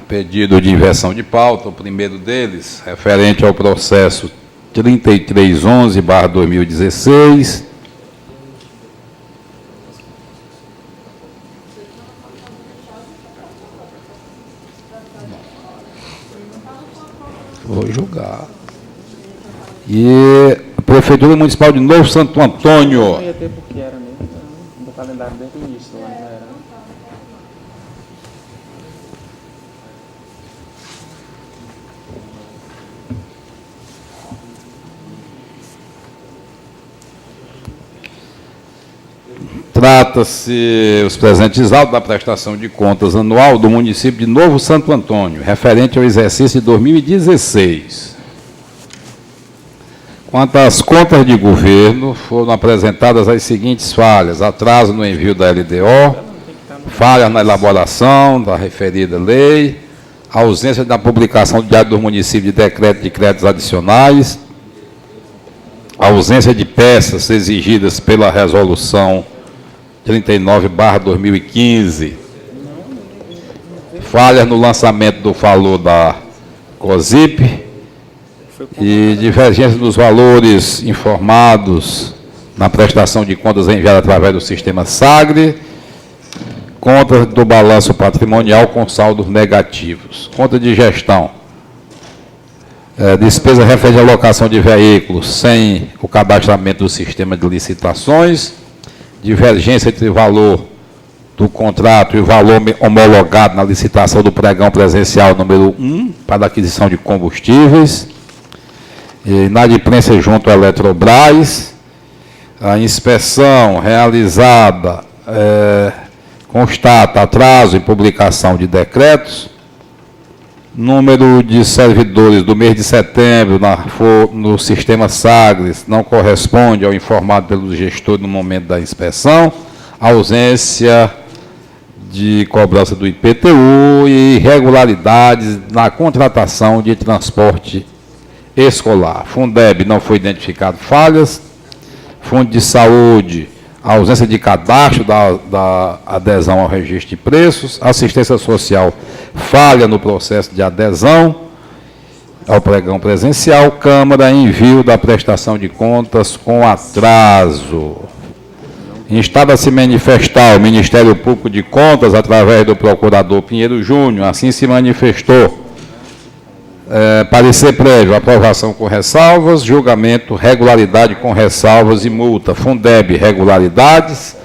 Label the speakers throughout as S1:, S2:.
S1: Pedido de inversão de pauta, o primeiro deles, referente ao processo 3311/2016. Vou julgar. E a Prefeitura Municipal de Novo Santo Antônio.
S2: Não ia ter porque era mesmo, no calendário desde o início do ano já era.
S1: Trata-se os presentes autos da prestação de contas anual do município de Novo Santo Antônio, referente ao exercício de 2016. Quanto às contas de governo, foram apresentadas as seguintes falhas: atraso no envio da LDO, falhas na elaboração da referida lei, ausência da publicação do Diário do Município de decreto de créditos adicionais, ausência de peças exigidas pela resolução 39/2015, falhas no lançamento do valor da COSIP e divergência dos valores informados na prestação de contas enviada através do sistema SAGRE, contas do balanço patrimonial com saldos negativos, conta de gestão, despesa referente à alocação de veículos sem o cadastramento do sistema de licitações, divergência entre o valor do contrato e o valor homologado na licitação do pregão presencial número 1 para aquisição de combustíveis, inadimplência junto à Eletrobras, a inspeção realizada constata atraso em publicação de decretos, número de servidores do mês de setembro no sistema Sagres não corresponde ao informado pelo gestor no momento da inspeção, ausência de cobrança do IPTU e irregularidades na contratação de transporte escolar. Fundeb não foi identificado falhas, Fundo de Saúde, ausência de cadastro da adesão ao registro de preços, assistência social, falha no processo de adesão ao pregão presencial, Câmara, envio da prestação de contas com atraso. Instada a se manifestar o Ministério Público de Contas, através do Procurador Pinheiro Júnior, assim se manifestou. Parecer prévio, aprovação com ressalvas, julgamento, regularidade com ressalvas e multa. Fundeb, regularidades.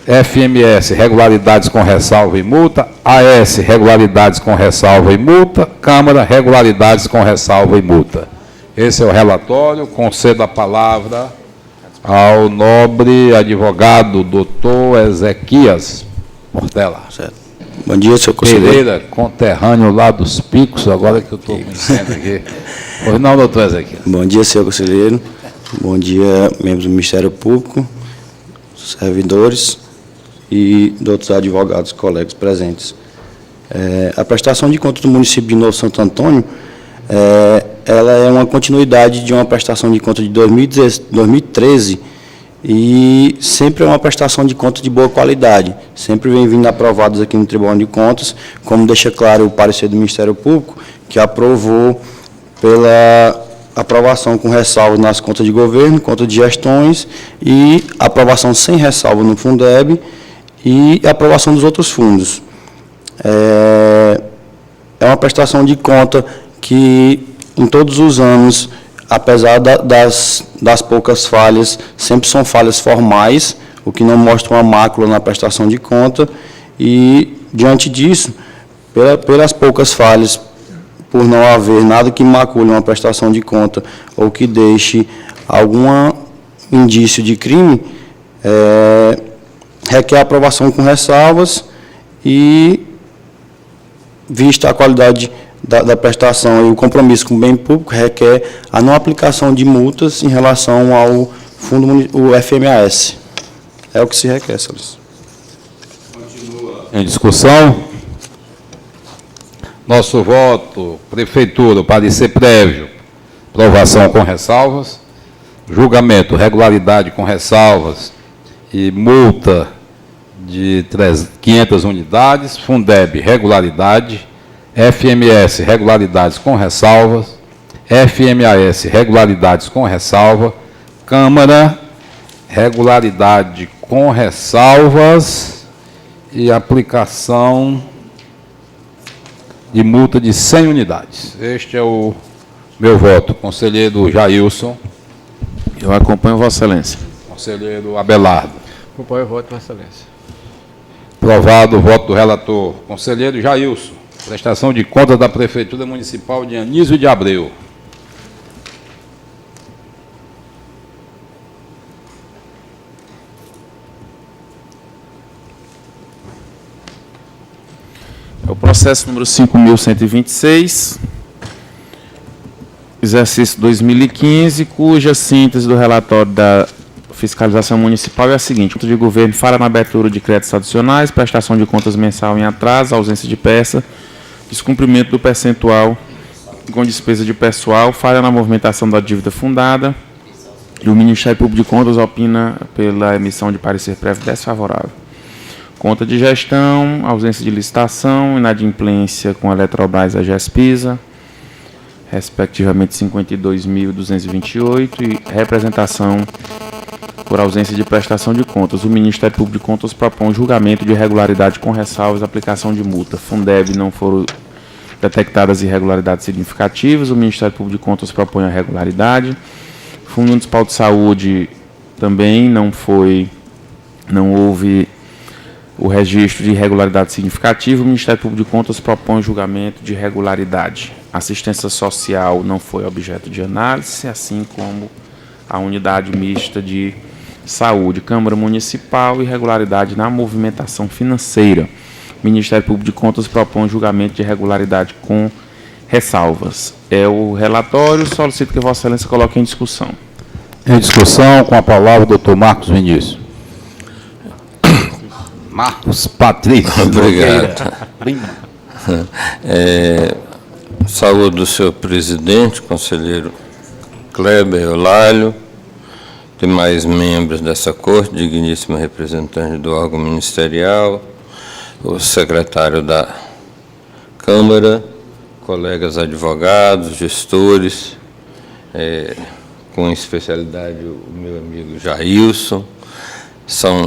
S1: FMS, regularidades com ressalva e multa. AS, regularidades com ressalva e multa. Câmara, regularidades com ressalva e multa. Esse é o relatório. Concedo a palavra ao nobre advogado doutor Ezequias Portela.
S3: Certo. Bom dia, senhor conselheiro.
S1: Pereira, conterrâneo lá dos Picos, agora que eu estou conhecendo aqui. Pois não, doutor Ezequiel.
S3: Bom dia, senhor conselheiro. Bom dia, membros do Ministério Público, servidores e outros advogados, colegas presentes. A prestação de contas do município de Novo Santo Antônio, ela é uma continuidade de uma prestação de contas de 2013, e sempre é uma prestação de contas de boa qualidade, sempre vem vindo aprovados aqui no Tribunal de Contas, como deixa claro o parecer do Ministério Público, que aprovou pela aprovação com ressalva nas contas de governo, contas de gestões, e aprovação sem ressalva no Fundeb e aprovação dos outros fundos. É uma prestação de conta que, em todos os anos, apesar das poucas falhas, sempre são falhas formais, o que não mostra uma mácula na prestação de conta, e, diante disso, pelas poucas falhas, por não haver nada que macule uma prestação de conta ou que deixe algum indício de crime, requer aprovação com ressalvas e, vista a qualidade da prestação e o compromisso com o bem público, requer a não aplicação de multas em relação ao fundo, o FMAS. É o que se requer, senhores.
S1: Continua em discussão. Nosso voto, Prefeitura, parecer prévio, aprovação com ressalvas, julgamento, regularidade com ressalvas e multa de 500 unidades, Fundeb, regularidade, FMS, regularidades com ressalvas, FMAS, regularidades com ressalva, Câmara, regularidade com ressalvas e aplicação de multa de 100 unidades. Este é o meu voto. Conselheiro Jailson.
S4: Eu acompanho Vossa Excelência.
S1: Conselheiro Abelardo.
S2: Acompanho o voto, Vossa Excelência.
S1: Aprovado o voto do relator. Conselheiro Jailson. Prestação de contas da Prefeitura Municipal de Anísio de Abreu.
S4: É o processo número 5.126, exercício 2015, cuja síntese do relatório da fiscalização municipal é a seguinte: o de governo falha na abertura de créditos adicionais, prestação de contas mensal em atraso, ausência de peça, descumprimento do percentual com despesa de pessoal, falha na movimentação da dívida fundada, e o Ministério Público de Contas opina pela emissão de parecer prévio desfavorável. Conta de gestão, ausência de licitação, inadimplência com a Eletrobras e a GESPISA, respectivamente 52.228, e representação por ausência de prestação de contas. O Ministério Público de Contas propõe julgamento de irregularidade com ressalvas, aplicação de multa. Fundeb, não foram detectadas irregularidades significativas. O Ministério Público de Contas propõe a regularidade. Fundo Municipal de Saúde também não houve o registro de irregularidade significativa. O Ministério Público de Contas propõe julgamento de irregularidade. Assistência social não foi objeto de análise, assim como a unidade mista de saúde. Câmara Municipal, irregularidade na movimentação financeira. O Ministério Público de Contas propõe julgamento de irregularidade com ressalvas. É o relatório, solicito que Vossa Excelência coloque em discussão.
S1: Em discussão, com a palavra o doutor Marcos Vinícius. Marcos Patrício.
S5: Obrigado. Saúdo o senhor presidente, conselheiro Kleber Eulálio, demais membros dessa corte, digníssima representante do órgão ministerial, o secretário da Câmara, colegas advogados, gestores, com especialidade o meu amigo Jailson.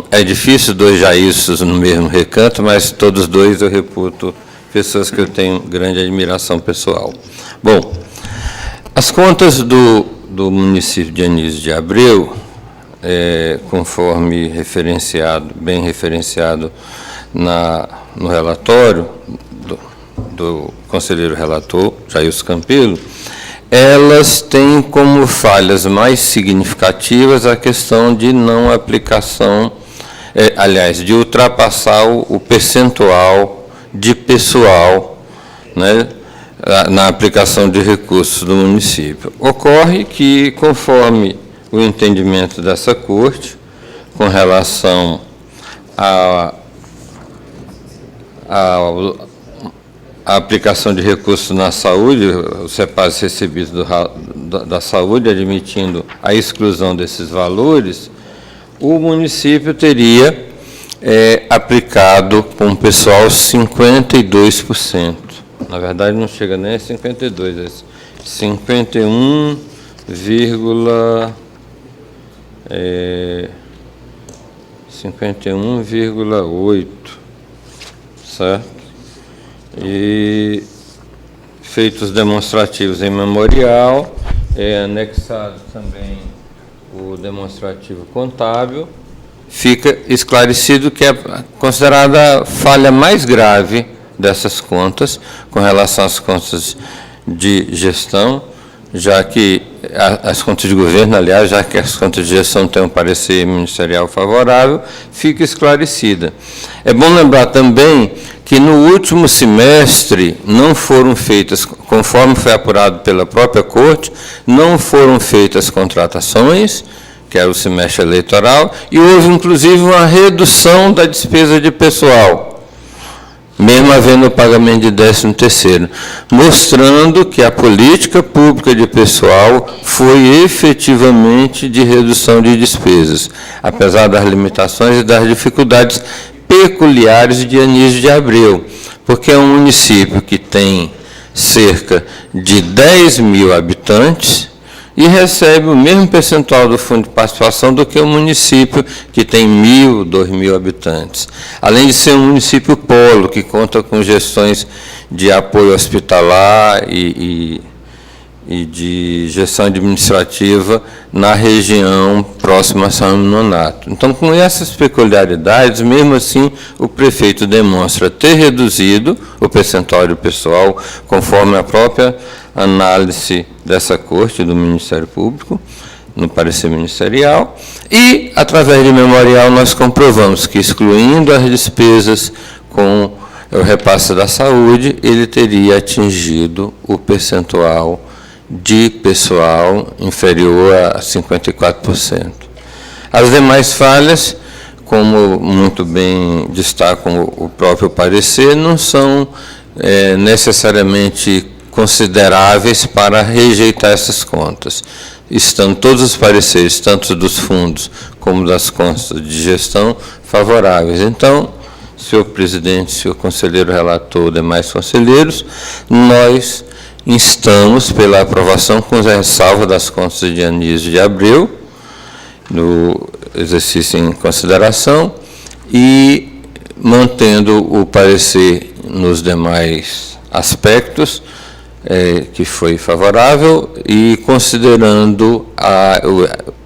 S5: É difícil dois Jailsons no mesmo recanto, mas todos dois eu reputo pessoas que eu tenho grande admiração pessoal. Bom, as contas do município de Anísio de Abreu, conforme bem referenciado no relatório do conselheiro relator, Jailson Campelo, elas têm como falhas mais significativas a questão de não aplicação, de ultrapassar o percentual de pessoal, né, na aplicação de recursos do município. Ocorre que, conforme o entendimento dessa corte, com relação a aplicação de recursos na saúde, os repasses recebidos da saúde, admitindo a exclusão desses valores, o município teria aplicado com o pessoal 52%. Na verdade, não chega nem a 52%, é 51,8%, certo? E feitos demonstrativos em memorial, anexado também o demonstrativo contábil, fica esclarecido que é considerada a falha mais grave dessas contas, com relação às contas de gestão, já que as contas de governo, aliás, já que as contas de gestão têm um parecer ministerial favorável, fica esclarecida. É bom lembrar também que no último semestre não foram feitas, conforme foi apurado pela própria Corte, não foram feitas contratações, que era o semestre eleitoral, e houve, inclusive, uma redução da despesa de pessoal, mesmo havendo o pagamento de 13º, mostrando que a política pública de pessoal foi efetivamente de redução de despesas, apesar das limitações e das dificuldades, peculiares de Anísio de Abreu, porque é um município que tem cerca de 10 mil habitantes e recebe o mesmo percentual do fundo de participação do que o município que tem 1.000, 2.000 habitantes. Além de ser um município polo, que conta com gestões de apoio hospitalar e de gestão administrativa na região próxima a São Nonato. Então, com essas peculiaridades, mesmo assim, o prefeito demonstra ter reduzido o percentual do pessoal, conforme a própria análise dessa corte do Ministério Público, no parecer ministerial, e, através de memorial, nós comprovamos que, excluindo as despesas com o repasse da saúde, ele teria atingido o percentual de pessoal inferior a 54%. As demais falhas, como muito bem destacam o próprio parecer, não são necessariamente consideráveis para rejeitar essas contas. Estão todos os pareceres, tanto dos fundos como das contas de gestão, favoráveis. Então, senhor presidente, senhor conselheiro relator, demais conselheiros, nós instamos pela aprovação com ressalva das contas de Anísio de Abreu, no exercício em consideração, e mantendo o parecer nos demais aspectos, que foi favorável, e considerando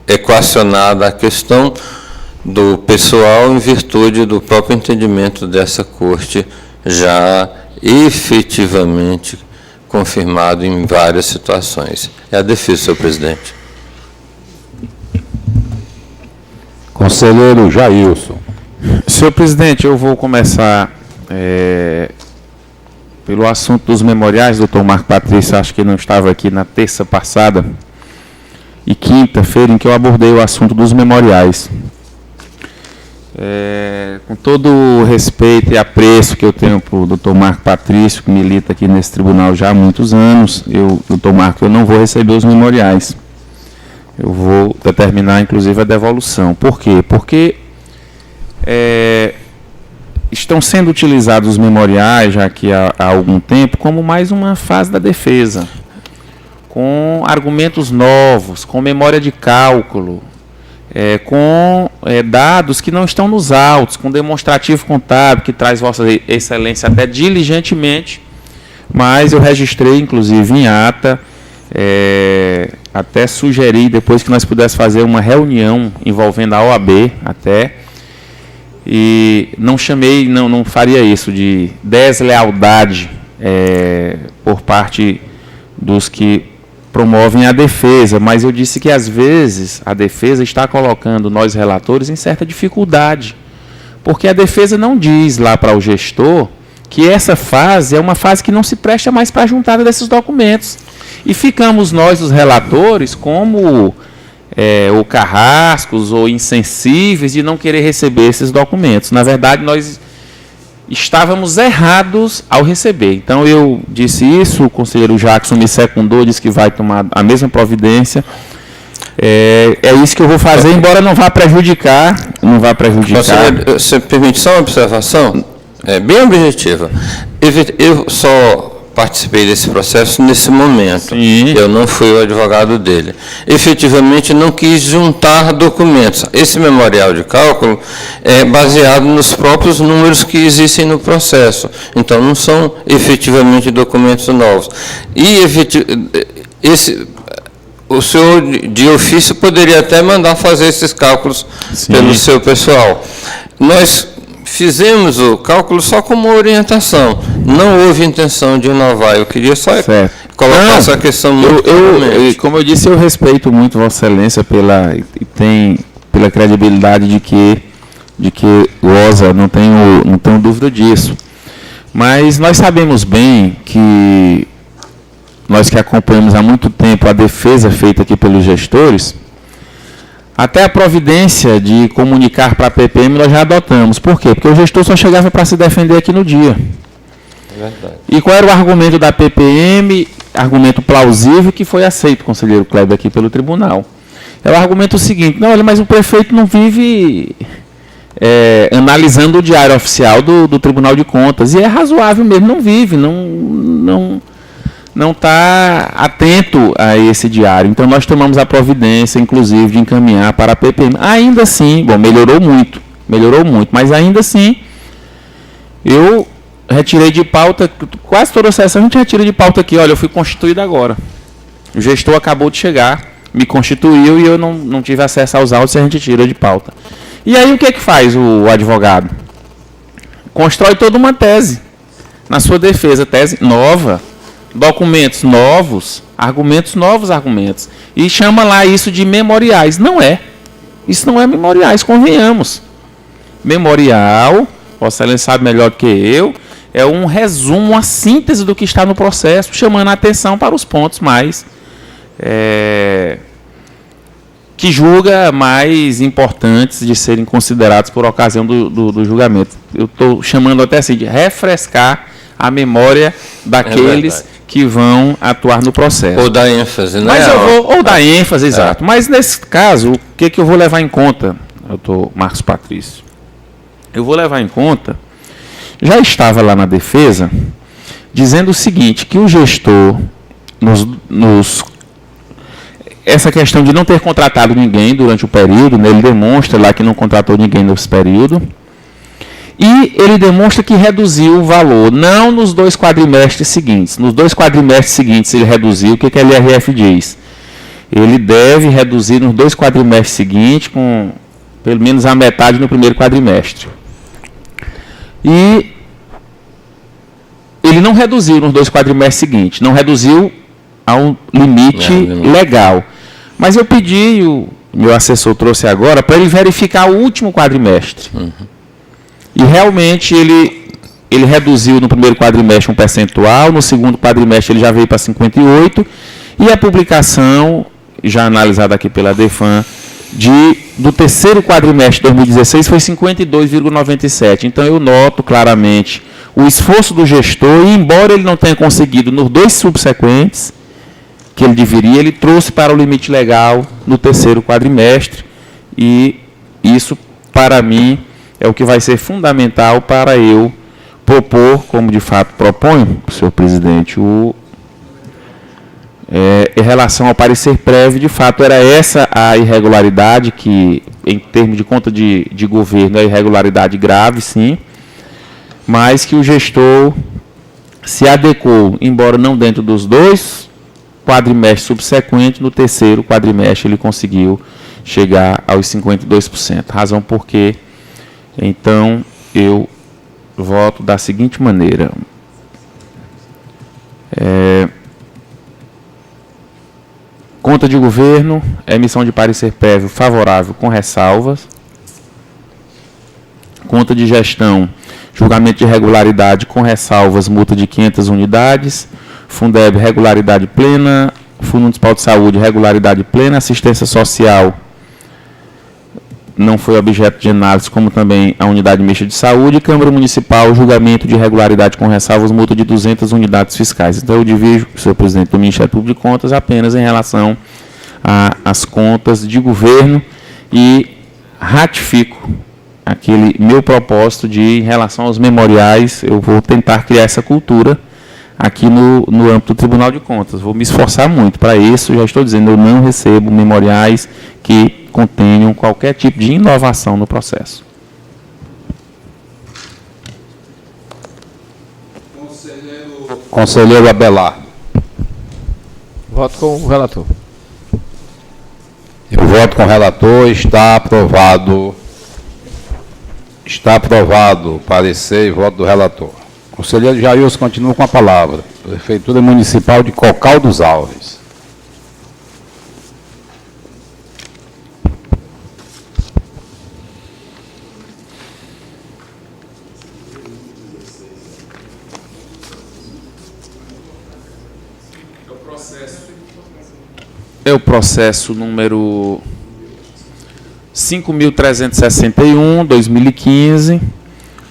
S5: equacionada a questão do pessoal em virtude do próprio entendimento dessa corte já efetivamente confirmado em várias situações. É a defesa, senhor presidente.
S1: Conselheiro Jailson.
S4: Senhor presidente, eu vou começar pelo assunto dos memoriais. Doutor Marco Patrício, acho que não estava aqui na terça passada e quinta-feira, em que eu abordei o assunto dos memoriais. Com todo o respeito e apreço que eu tenho para o doutor Marco Patrício, que milita aqui nesse tribunal já há muitos anos, doutor Marco, eu não vou receber os memoriais. Eu vou determinar, inclusive, a devolução. Por quê? Porque estão sendo utilizados os memoriais, já que há algum tempo, como mais uma fase da defesa, com argumentos novos, com memória de cálculo, com dados que não estão nos autos, com demonstrativo contábil, que traz Vossa Excelência até diligentemente, mas eu registrei, inclusive, em ata, até sugeri, depois que nós pudéssemos fazer uma reunião envolvendo a OAB, até, e não chamei, não faria isso, de deslealdade por parte dos que promovem a defesa, mas eu disse que, às vezes, a defesa está colocando nós, relatores, em certa dificuldade, porque a defesa não diz lá para o gestor que essa fase é uma fase que não se presta mais para a juntada desses documentos. E ficamos nós, os relatores, como ou carrascos ou insensíveis de não querer receber esses documentos. Na verdade, nós estávamos errados ao receber. Então, eu disse isso, o conselheiro Jackson me secundou, disse que vai tomar a mesma providência. É isso que eu vou fazer, embora não vá prejudicar.
S5: Conselheiro, você permite só uma observação? Bem objetiva. Eu só participei desse processo nesse momento.
S4: Sim.
S5: Eu não fui o advogado dele. Efetivamente, não quis juntar documentos. Esse memorial de cálculo é baseado nos próprios números que existem no processo. Então, não são efetivamente documentos novos. E o senhor de ofício poderia até mandar fazer esses cálculos pelo seu pessoal. Nós fizemos o cálculo só como orientação. Não houve intenção de inovar. Eu queria só colocar essa questão muito claramente.
S4: Como eu disse, eu respeito muito Vossa Excelência pela credibilidade de que goza, não tenho dúvida disso. Mas nós sabemos bem que nós que acompanhamos há muito tempo a defesa feita aqui pelos gestores, até a providência de comunicar para a PPM nós já adotamos. Por quê? Porque o gestor só chegava para se defender aqui no dia.
S5: É verdade.
S4: E qual era o argumento da PPM? Argumento plausível que foi aceito, conselheiro Kleber, aqui pelo tribunal. É o argumento seguinte: não, olha, mas o prefeito não vive analisando o diário oficial do Tribunal de Contas, e é razoável mesmo, não vive, não está atento a esse diário. Então, nós tomamos a providência, inclusive, de encaminhar para a PPM. Ainda assim, bom, melhorou muito, mas ainda assim, eu retirei de pauta, quase toda a sessão a gente retira de pauta aqui, olha, eu fui constituído agora. O gestor acabou de chegar, me constituiu e eu não tive acesso aos autos e a gente tira de pauta. E aí o que faz o advogado? Constrói toda uma tese na sua defesa, tese nova, documentos novos, argumentos, e chama lá isso de memoriais. Não é. Isso não é memoriais, convenhamos. Memorial, Vossa Excelência sabe melhor do que eu, é um resumo, uma síntese do que está no processo, chamando a atenção para os pontos mais que julga mais importantes de serem considerados por ocasião do julgamento. Eu estou chamando até assim de refrescar a memória daqueles que vão atuar no processo.
S5: Ou dar ênfase, né?
S4: Mas ou dar ênfase, exato. Mas nesse caso, o que eu vou levar em conta, doutor Marcos Patrício? Eu vou levar em conta, já estava lá na defesa, dizendo o seguinte, que o gestor, essa questão de não ter contratado ninguém durante o período, né, ele demonstra lá que não contratou ninguém nesse período, e ele demonstra que reduziu o valor, não nos 2 quadrimestres seguintes. Nos 2 quadrimestres seguintes ele reduziu, o que a LRF diz? Ele deve reduzir nos 2 quadrimestres seguintes, com pelo menos a metade no primeiro quadrimestre. E ele não reduziu nos 2 quadrimestres seguintes, não reduziu ao limite legal. Mas eu pedi, o meu assessor trouxe agora, para ele verificar o último quadrimestre. E realmente ele reduziu no primeiro quadrimestre um percentual, no segundo quadrimestre ele já veio para 58%, e a publicação, já analisada aqui pela DEFAM, do terceiro quadrimestre de 2016 foi 52,97%. Então eu noto claramente o esforço do gestor, e embora ele não tenha conseguido nos 2 subsequentes, que ele deveria, ele trouxe para o limite legal no terceiro quadrimestre, e isso, para mim, é o que vai ser fundamental para eu propor, como de fato proponho, senhor presidente, em relação ao parecer prévio, de fato, era essa a irregularidade, que, em termos de conta de governo, é irregularidade grave, sim, mas que o gestor se adequou, embora não dentro dos 2 quadrimestres subsequentes, no terceiro quadrimestre ele conseguiu chegar aos 52%. Razão porque, então, eu voto da seguinte maneira. Conta de governo, emissão de parecer prévio favorável com ressalvas. Conta de gestão, julgamento de regularidade com ressalvas, multa de 500 unidades. Fundeb, regularidade plena. Fundo Municipal de Saúde, regularidade plena. Assistência social não foi objeto de análise, como também a unidade mista de saúde. Câmara Municipal, julgamento de regularidade com ressalvas, multa de 200 unidades fiscais. Então, eu divido, senhor presidente do Ministério Público de Contas, apenas em relação às contas de governo, e ratifico aquele meu propósito em relação aos memoriais. Eu vou tentar criar essa cultura aqui no âmbito do Tribunal de Contas. Vou me esforçar muito para isso. Já estou dizendo, eu não recebo memoriais que contenham qualquer tipo de inovação no processo.
S1: Conselheiro Abelar.
S6: Voto com o relator.
S1: Eu voto com o relator. Está aprovado. Está aprovado o parecer e voto do relator. Conselheiro Jailson continua com a palavra. Prefeitura Municipal de Cocal dos Alves.
S4: É o processo número 5.361, 2015,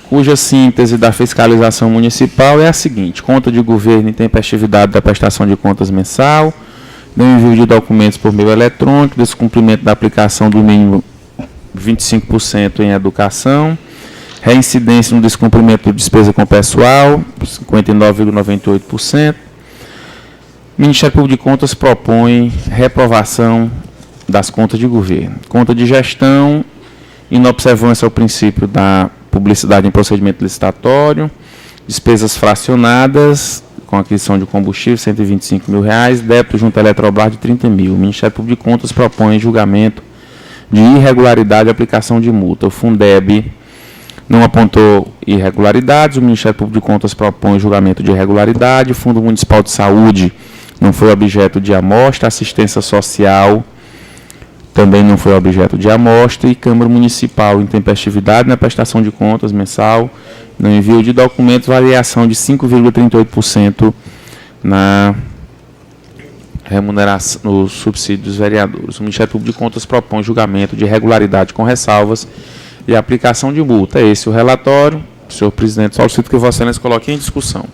S4: cuja síntese da fiscalização municipal é a seguinte: conta de governo intempestividade da prestação de contas mensal, não envio de documentos por meio eletrônico, descumprimento da aplicação do mínimo 25% em educação, Reincidência no descumprimento de despesa com pessoal, 59,98%. O Ministério Público de Contas propõe reprovação das contas de governo. Conta de gestão, inobservância ao princípio da publicidade em procedimento licitatório, despesas fracionadas, com aquisição de combustível, R$ 125 mil, débito junto à Eletrobras de R$ 30 mil. O Ministério Público de Contas propõe julgamento de irregularidade e aplicação de multa. O Fundeb não apontou irregularidades, o Ministério Público de Contas propõe julgamento de irregularidade, o Fundo Municipal de Saúde não foi objeto de amostra, assistência social também não foi objeto de amostra, e Câmara Municipal, intempestividade na prestação de contas mensal, no envio de documentos, variação de 5,38% na remuneração, no subsídio dos vereadores. O Ministério Público de Contas propõe julgamento de irregularidade com ressalvas e aplicação de multa. Esse é o relatório. Senhor presidente, solicito que Vossa Excelência coloque em discussão.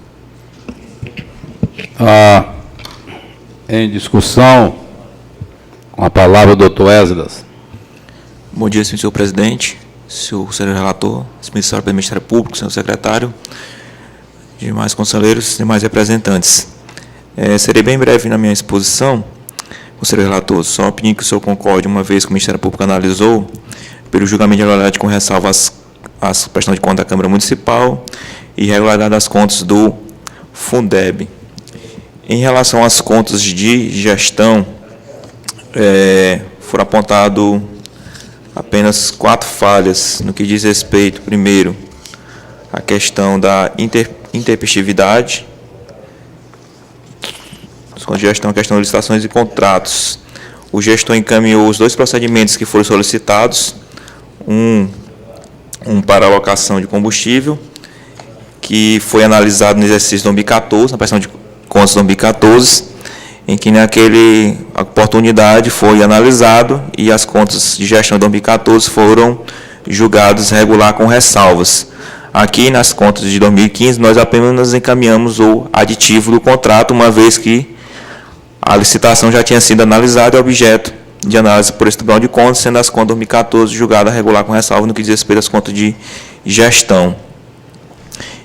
S1: Em discussão, com a palavra o doutor Esdras.
S7: Bom dia, senhor presidente, senhor relator, senhor do Ministério Público, senhor secretário, demais conselheiros e demais representantes. Serei bem breve na minha exposição, conselheiro relator, só pedindo que o senhor concorde, uma vez que o Ministério Público analisou, pelo julgamento de irregularidade com ressalva às prestações de conta da Câmara Municipal e irregularidade das contas do Fundeb. Em relação às contas de gestão, foram apontadas apenas 4 falhas no que diz respeito, primeiro, à questão da intempestividade, as contas de gestão, a questão de licitações e contratos. O gestor encaminhou os 2 procedimentos que foram solicitados, um para alocação de combustível, que foi analisado no exercício de 2014, na prestação de contas de 2014, em que naquela oportunidade foi analisado e as contas de gestão de 2014 foram julgadas regular com ressalvas. Aqui nas contas de 2015 nós apenas encaminhamos o aditivo do contrato, uma vez que a licitação já tinha sido analisada e objeto de análise por esse Tribunal de Contas, sendo as contas de 2014 julgadas regular com ressalva no que diz respeito às contas de gestão.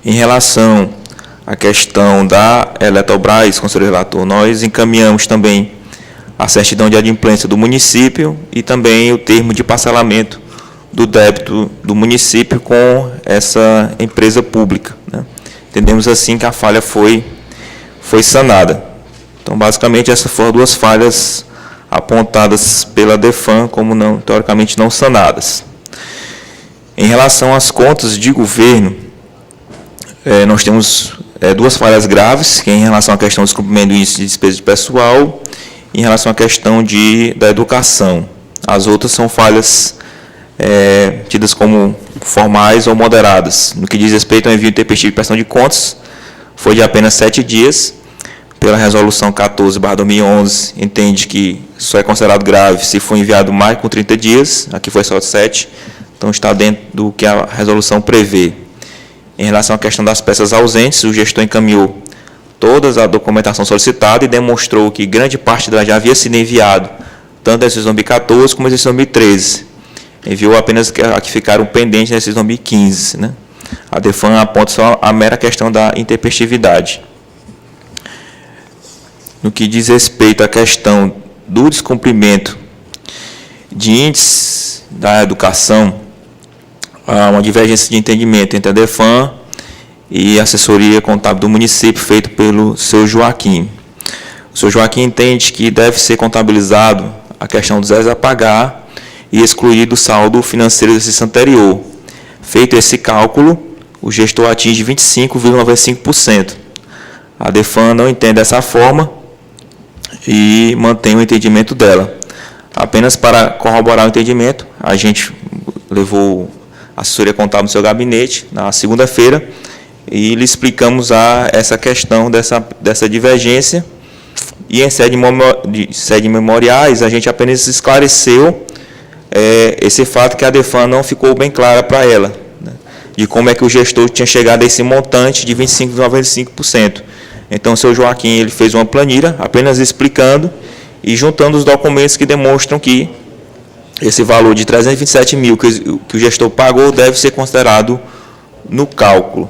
S7: Em relação à questão da Eletrobras, conselheiro relator, nós encaminhamos também a certidão de adimplência do município e também o termo de parcelamento do débito do município com essa empresa pública, né? Entendemos assim que a falha foi sanada. Então, basicamente, essas foram 2 falhas apontadas pela DEFAN como teoricamente não sanadas. Em relação às contas de governo, nós temos 2 falhas graves, que é em relação à questão do descumprimento do índice de despesa de pessoal e em relação à questão da educação. As outras são falhas tidas como formais ou moderadas. No que diz respeito ao envio intempestivo de prestação de contas, foi de apenas 7 dias. Pela resolução 14/2011, entende que só é considerado grave se for enviado mais com 30 dias, aqui foi só 7, então está dentro do que a resolução prevê. Em relação à questão das peças ausentes, o gestor encaminhou toda a documentação solicitada e demonstrou que grande parte dela já havia sido enviado, tanto no exercício 2014 como no exercício 2013. Enviou apenas a que ficaram pendentes no exercício 2015. Né? A DEFAN aponta só a mera questão da intempestividade. No que diz respeito à questão do descumprimento de índices da educação, há uma divergência de entendimento entre a DEFAN e a assessoria contábil do município, feito pelo seu Joaquim. O seu Joaquim entende que deve ser contabilizado a questão dos zeros a pagar e excluído o saldo financeiro do exercício anterior. Feito esse cálculo, o gestor atinge 25,95%. A DEFAN não entende dessa forma e mantém o entendimento dela. Apenas para corroborar o entendimento, a gente levou a assessoria contábil no seu gabinete na segunda-feira e lhe explicamos essa questão dessa divergência, e em sede memoriais a gente apenas esclareceu esse fato que a DEFAN não ficou bem clara para ela, né, de como é que o gestor tinha chegado a esse montante de 25,95%. Então, o seu Joaquim ele fez uma planilha apenas explicando e juntando os documentos que demonstram que esse valor de 327 mil que o gestor pagou deve ser considerado no cálculo.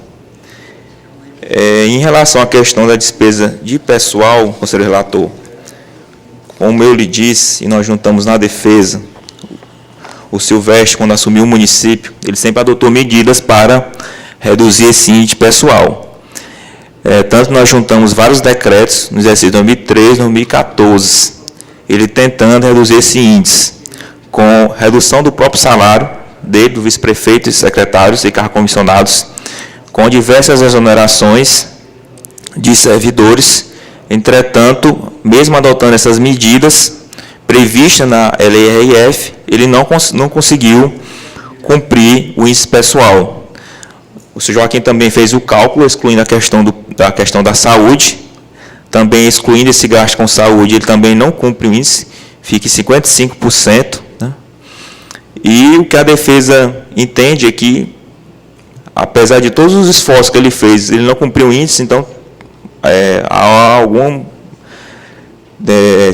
S7: Em relação à questão da despesa de pessoal, conselheiro relator, como eu lhe disse, e nós juntamos na defesa, o Silvestre, quando assumiu o município, ele sempre adotou medidas para reduzir esse índice pessoal. Tanto nós juntamos vários decretos, no exercício 2013 e 2014, ele tentando reduzir esse índice, com redução do próprio salário dele, do vice-prefeito e secretários e cargos comissionados, com diversas exonerações de servidores. Entretanto, mesmo adotando essas medidas previstas na LRF, ele não conseguiu cumprir o índice pessoal. O senhor Joaquim também fez o cálculo, excluindo a questão da saúde, também excluindo esse gasto com saúde, ele também não cumpre o índice, fica em 55%. Né? E o que a defesa entende é que, apesar de todos os esforços que ele fez, ele não cumpriu o índice, então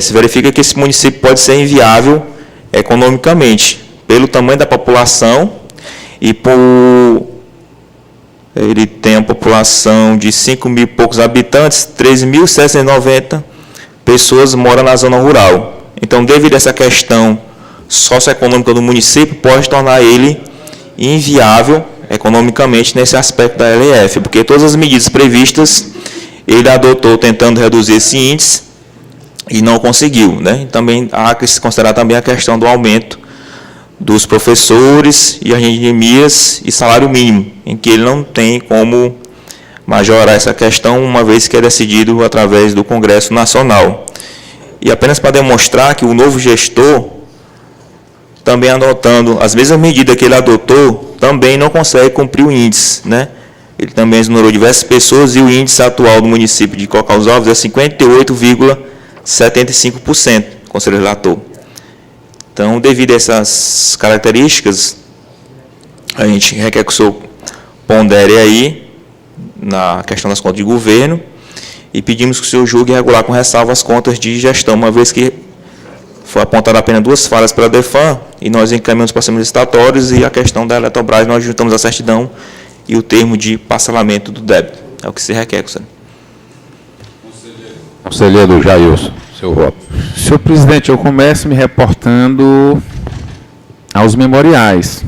S7: se verifica que esse município pode ser inviável economicamente, pelo tamanho da população e ele tem a população de 5 mil e poucos habitantes, 3.790 pessoas moram na zona rural. Então, devido a essa questão socioeconômica do município, pode tornar ele inviável economicamente nesse aspecto da LF, porque todas as medidas previstas ele adotou tentando reduzir esse índice e não conseguiu, né? Também há que se considerar também a questão do aumento dos professores e academias e salário mínimo, em que ele não tem como majorar essa questão, uma vez que é decidido através do Congresso Nacional. E apenas para demonstrar que o novo gestor, também adotando as mesmas medidas que ele adotou, também não consegue cumprir o índice, né? Ele também exonerou diversas pessoas e o índice atual do município de Cocal dos Alves é 58,75%, conselheiro relator. Então, devido a essas características, a gente requer que o senhor pondere aí na questão das contas de governo e pedimos que o senhor julgue regular com ressalva as contas de gestão, uma vez que foi apontada apenas 2 falhas pela DEFAM e nós encaminhamos para os licitatórios e a questão da Eletrobras, nós juntamos a certidão e o termo de parcelamento do débito. É o que se requer, conselheiro.
S1: Conselheiro Jailson, seu voto.
S4: Senhor presidente, eu começo me reportando aos memoriais.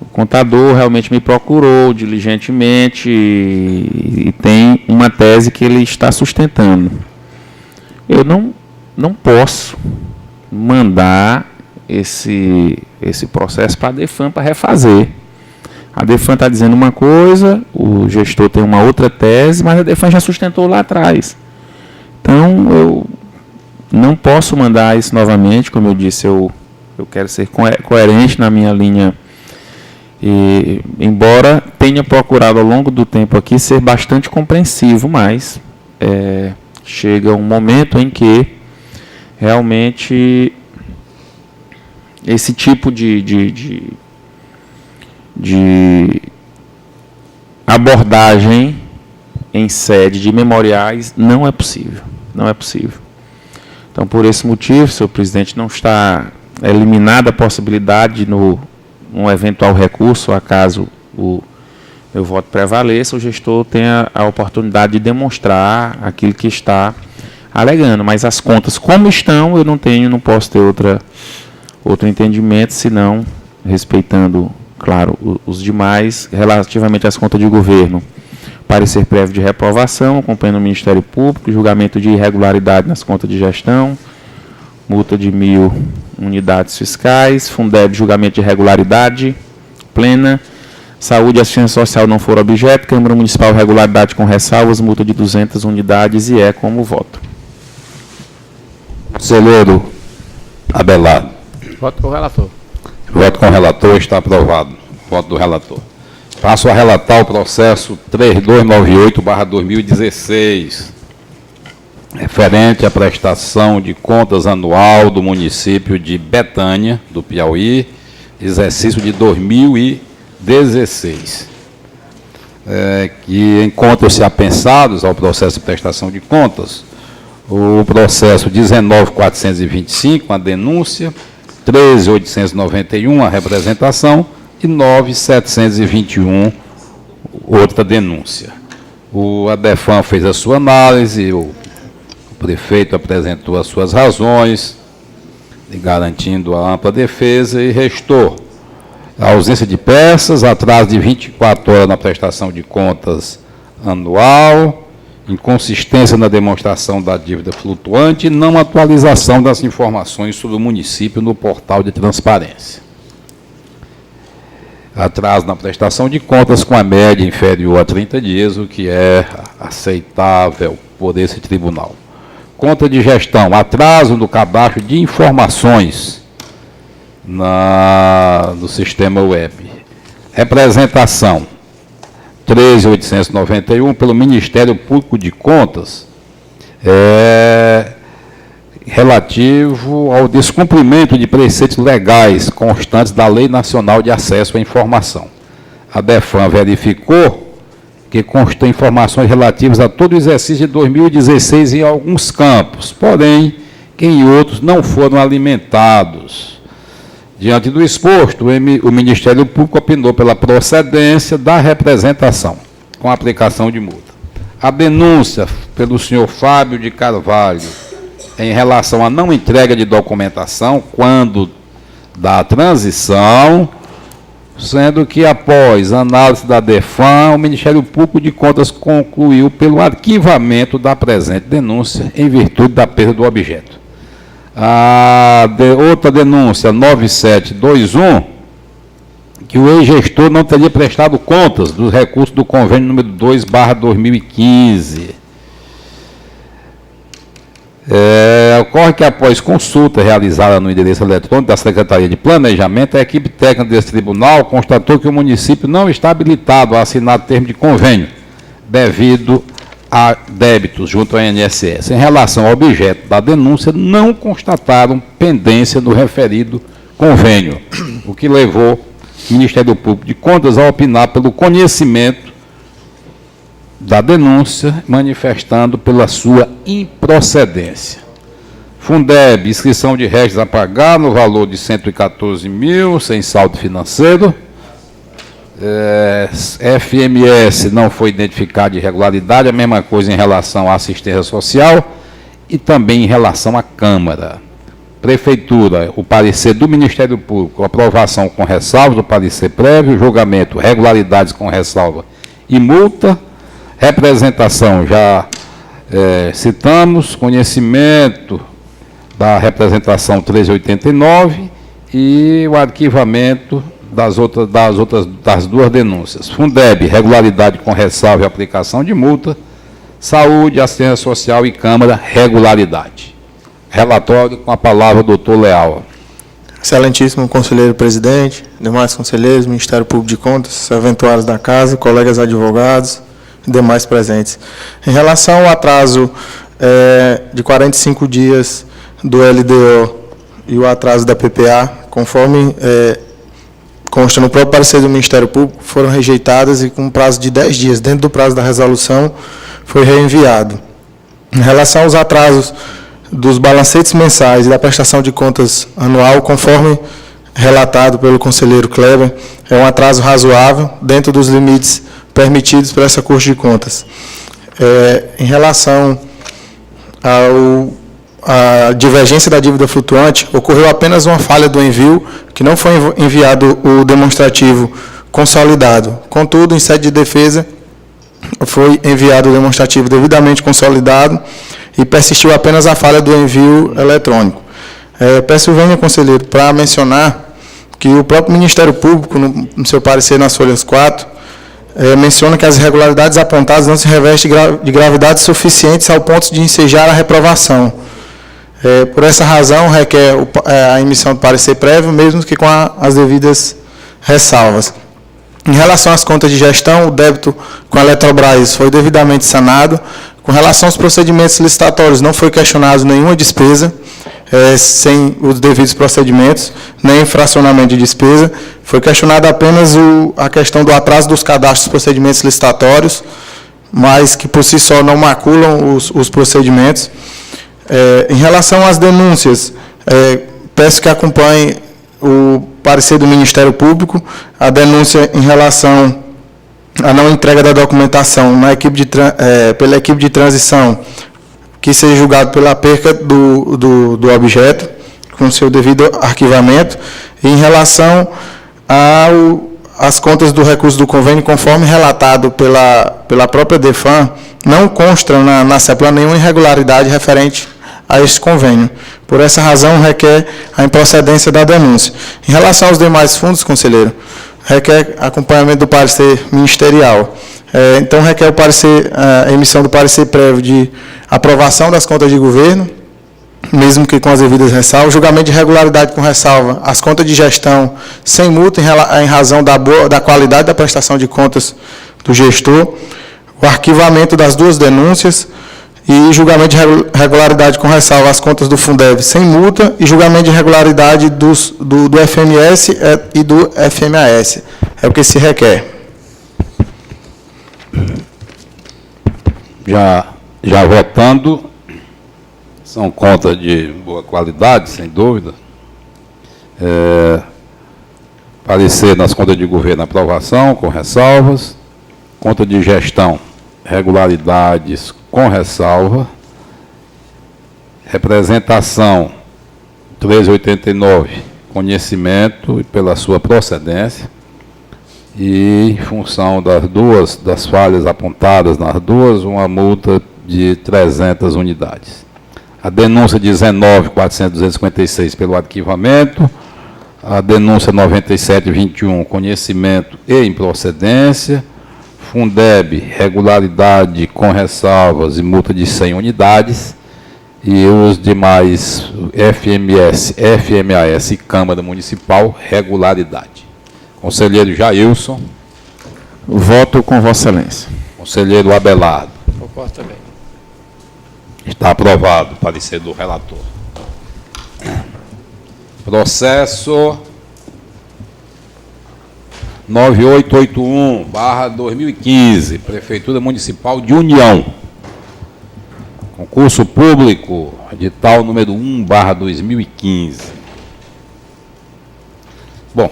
S4: O contador realmente me procurou diligentemente e tem uma tese que ele está sustentando. Eu não posso mandar esse processo para a DEFAM para refazer. A DEFAM está dizendo uma coisa, o gestor tem uma outra tese, mas a DEFAM já sustentou lá atrás. Então, eu não posso mandar isso novamente, como eu disse, eu quero ser coerente na minha linha, e, embora tenha procurado ao longo do tempo aqui ser bastante compreensivo, mas chega um momento em que realmente esse tipo de abordagem em sede de memoriais não é possível. Não é possível. Então, por esse motivo, senhor presidente, não está eliminada a possibilidade num eventual recurso, acaso o meu voto prevaleça, o gestor tenha a oportunidade de demonstrar aquilo que está alegando. Mas as contas como estão, eu não posso ter outro entendimento, senão respeitando, claro, os demais, relativamente às contas de governo. Parecer prévio de reprovação, acompanhando o Ministério Público, julgamento de irregularidade nas contas de gestão, multa de 1.000 unidades fiscais, Fundeb, julgamento de irregularidade plena, saúde e assistência social não for objeto, Câmara Municipal, regularidade com ressalvas, multa de 200 unidades e como voto.
S1: Conselheiro Abelardo.
S6: Voto com o relator.
S1: Voto com o relator, está aprovado. Voto do relator. Passo a relatar o processo 3298/2016, referente à prestação de contas anual do município de Betânia, do Piauí, exercício de 2016. Que encontram-se apensados ao processo de prestação de contas o processo 19.425, a denúncia, 13.891, a representação, e 9.721, outra denúncia. A DEFAM fez a sua análise, o prefeito apresentou as suas razões, garantindo a ampla defesa, e restou a ausência de peças, atraso de 24 horas na prestação de contas anual, inconsistência na demonstração da dívida flutuante e não atualização das informações sobre o município no portal de transparência. Atraso na prestação de contas com a média inferior a 30 dias, o que é aceitável por esse tribunal. Conta de gestão, atraso no cadastro de informações no sistema web. Representação, 13.891, pelo Ministério Público de Contas, relativo ao descumprimento de preceitos legais constantes da Lei Nacional de Acesso à Informação. A DEFAM verificou que constam informações relativas a todo o exercício de 2016 em alguns campos, porém, que em outros não foram alimentados. Diante do exposto, o Ministério Público opinou pela procedência da representação, com aplicação de multa. A denúncia pelo senhor Fábio de Carvalho, em relação à não entrega de documentação, quando da transição, sendo que, após análise da DEFAM, o Ministério Público de Contas concluiu pelo arquivamento da presente denúncia, em virtude da perda do objeto. Outra denúncia, 9721, que o ex-gestor não teria prestado contas dos recursos do convênio número 2/2015. Ocorre que, após consulta realizada no endereço eletrônico da Secretaria de Planejamento, a equipe técnica desse tribunal constatou que o município não está habilitado a assinar termo de convênio, devido a débitos junto ao INSS. Em relação ao objeto da denúncia, não constataram pendência no referido convênio, o que levou o Ministério Público de Contas a opinar pelo conhecimento da denúncia, manifestando pela sua improcedência. Fundeb, inscrição de restos a pagar no valor de 114 mil, sem saldo financeiro. FMS não foi identificado de irregularidade, a mesma coisa em relação à assistência social e também em relação à Câmara. Prefeitura, o parecer do Ministério Público, aprovação com ressalva do parecer prévio, julgamento, regularidades com ressalva e multa. Representação, já citamos, conhecimento da representação 1389 e o arquivamento das duas denúncias. Fundeb, regularidade com ressalva e aplicação de multa. Saúde, assistência social e Câmara, regularidade. Relatório com a palavra, doutor Leal.
S8: Excelentíssimo conselheiro presidente, demais conselheiros, Ministério Público de Contas, eventuários da casa, colegas advogados e demais presentes. Em relação ao atraso de 45 dias do LDO e o atraso da PPA, conforme consta no próprio parecer do Ministério Público, foram rejeitadas e com prazo de 10 dias, dentro do prazo da resolução, foi reenviado. Em relação aos atrasos dos balancetes mensais e da prestação de contas anual, conforme relatado pelo conselheiro Kleber, é um atraso razoável, dentro dos limites permitidos por essa Corte de Contas. Em relação à divergência da dívida flutuante, ocorreu apenas uma falha do envio, que não foi enviado o demonstrativo consolidado. Contudo, em sede de defesa, foi enviado o demonstrativo devidamente consolidado e persistiu apenas a falha do envio eletrônico. Peço venha, conselheiro, para mencionar que o próprio Ministério Público, no seu parecer nas folhas 4, menciona que as irregularidades apontadas não se revestem de gravidade suficientes ao ponto de ensejar a reprovação. Por essa razão, requer a emissão do parecer prévio, mesmo que com as devidas ressalvas. Em relação às contas de gestão, o débito com a Eletrobras foi devidamente sanado. Com relação aos procedimentos licitatórios, não foi questionado nenhuma despesa, sem os devidos procedimentos, nem infracionamento de despesa. Foi questionada apenas a questão do atraso dos cadastros dos procedimentos licitatórios, mas que por si só não maculam os procedimentos. Em relação às denúncias, peço que acompanhe o parecer do Ministério Público, a denúncia em relação à não entrega da documentação pela equipe de transição, que seja julgado pela perca do objeto, com seu devido arquivamento, e em relação às contas do recurso do convênio, conforme relatado pela própria DEFAM, não consta na CEPLA nenhuma irregularidade referente a este convênio. Por essa razão, requer a improcedência da denúncia. Em relação aos demais fundos, conselheiro, requer acompanhamento do parecer ministerial. Então, requer a emissão do parecer prévio de aprovação das contas de governo, mesmo que com as devidas ressalvas, julgamento de irregularidade com ressalva, as contas de gestão sem multa em razão da qualidade da prestação de contas do gestor, o arquivamento das duas denúncias e julgamento de regularidade com ressalva as contas do Fundeb sem multa e julgamento de irregularidade do FMS e do FMAS. É o que se requer.
S1: Já votando, são contas de boa qualidade, sem dúvida. Parecer nas contas de governo, aprovação, com ressalvas. Conta de gestão, regularidades com ressalva. Representação 1389, conhecimento e pela sua procedência. E, em função das falhas apontadas nas duas, uma multa de 300 unidades. A denúncia 19.456 pelo arquivamento, a denúncia 97.21, conhecimento e improcedência, Fundeb, regularidade com ressalvas e multa de 100 unidades, e os demais FMS, FMAS e Câmara Municipal, regularidade. Conselheiro Jailson.
S4: Voto com Vossa Excelência.
S1: Conselheiro Abelardo.
S6: Concordo também.
S1: Está aprovado o parecer do relator. Processo 9881/2015, Prefeitura Municipal de União. Concurso público, edital número 1/2015. Bom,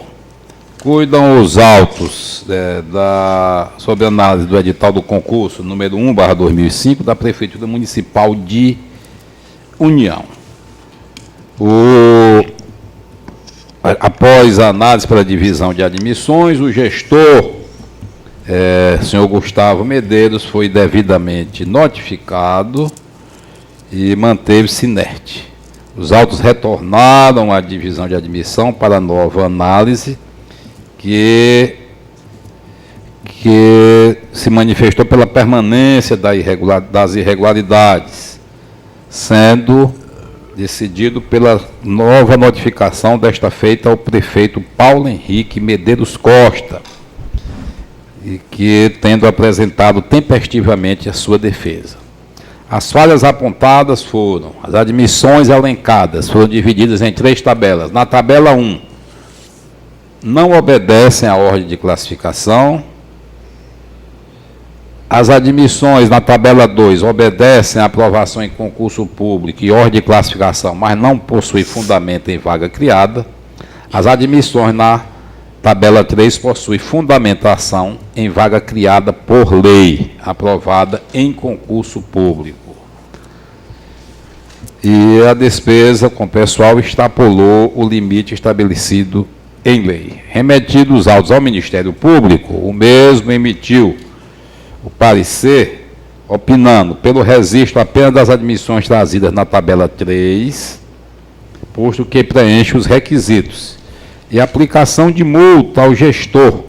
S1: cuidam os autos sobre análise do edital do concurso número 1/2005 da Prefeitura Municipal de União. Após a análise pela divisão de admissões, o gestor, senhor Gustavo Medeiros, foi devidamente notificado e manteve-se inerte. Os autos retornaram à divisão de admissão para nova análise, que se manifestou pela permanência das irregularidades, sendo decidido pela nova notificação desta feita ao prefeito Paulo Henrique Medeiros Costa, e que tendo apresentado tempestivamente a sua defesa. As falhas apontadas foram: as admissões elencadas foram divididas em 3 tabelas. Na tabela 1, não obedecem à ordem de classificação. As admissões na tabela 2 obedecem à aprovação em concurso público e ordem de classificação, mas não possuem fundamento em vaga criada. As admissões na tabela 3 possuem fundamentação em vaga criada por lei, aprovada em concurso público. E a despesa com pessoal extrapolou o limite estabelecido em lei. Remetidos os autos ao Ministério Público, o mesmo emitiu o parecer opinando pelo registro apenas das admissões trazidas na tabela 3, posto que preenche os requisitos, e aplicação de multa ao gestor,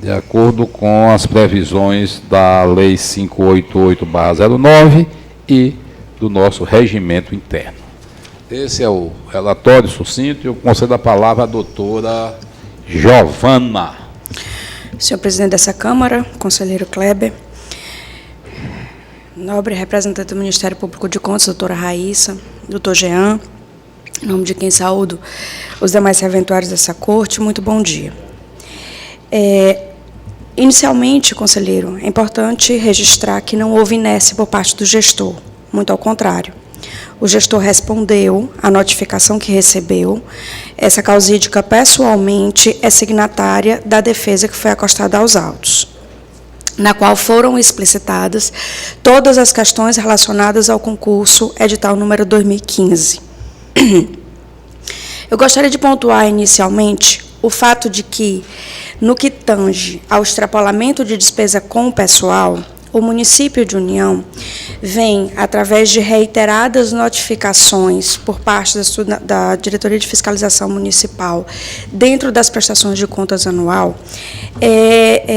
S1: de acordo com as previsões da Lei 588/09 e do nosso regimento interno. Esse é o relatório sucinto e eu concedo a palavra à doutora Giovana.
S9: Senhor presidente dessa Câmara, conselheiro Kleber, nobre representante do Ministério Público de Contas, doutora Raíssa, doutor Jean, em nome de quem saúdo os demais serventuários dessa corte, muito bom dia. Inicialmente, conselheiro, é importante registrar que não houve inércia por parte do gestor, muito ao contrário. o gestor respondeu à notificação que recebeu. Essa causídica, pessoalmente, é signatária da defesa que foi acostada aos autos, na qual foram explicitadas todas as questões relacionadas ao concurso edital número 2015. Eu gostaria de pontuar inicialmente o fato de que, no que tange ao extrapolamento de despesa com o pessoal, o município de União vem, através de reiteradas notificações por parte da Diretoria de Fiscalização Municipal, dentro das prestações de contas anual,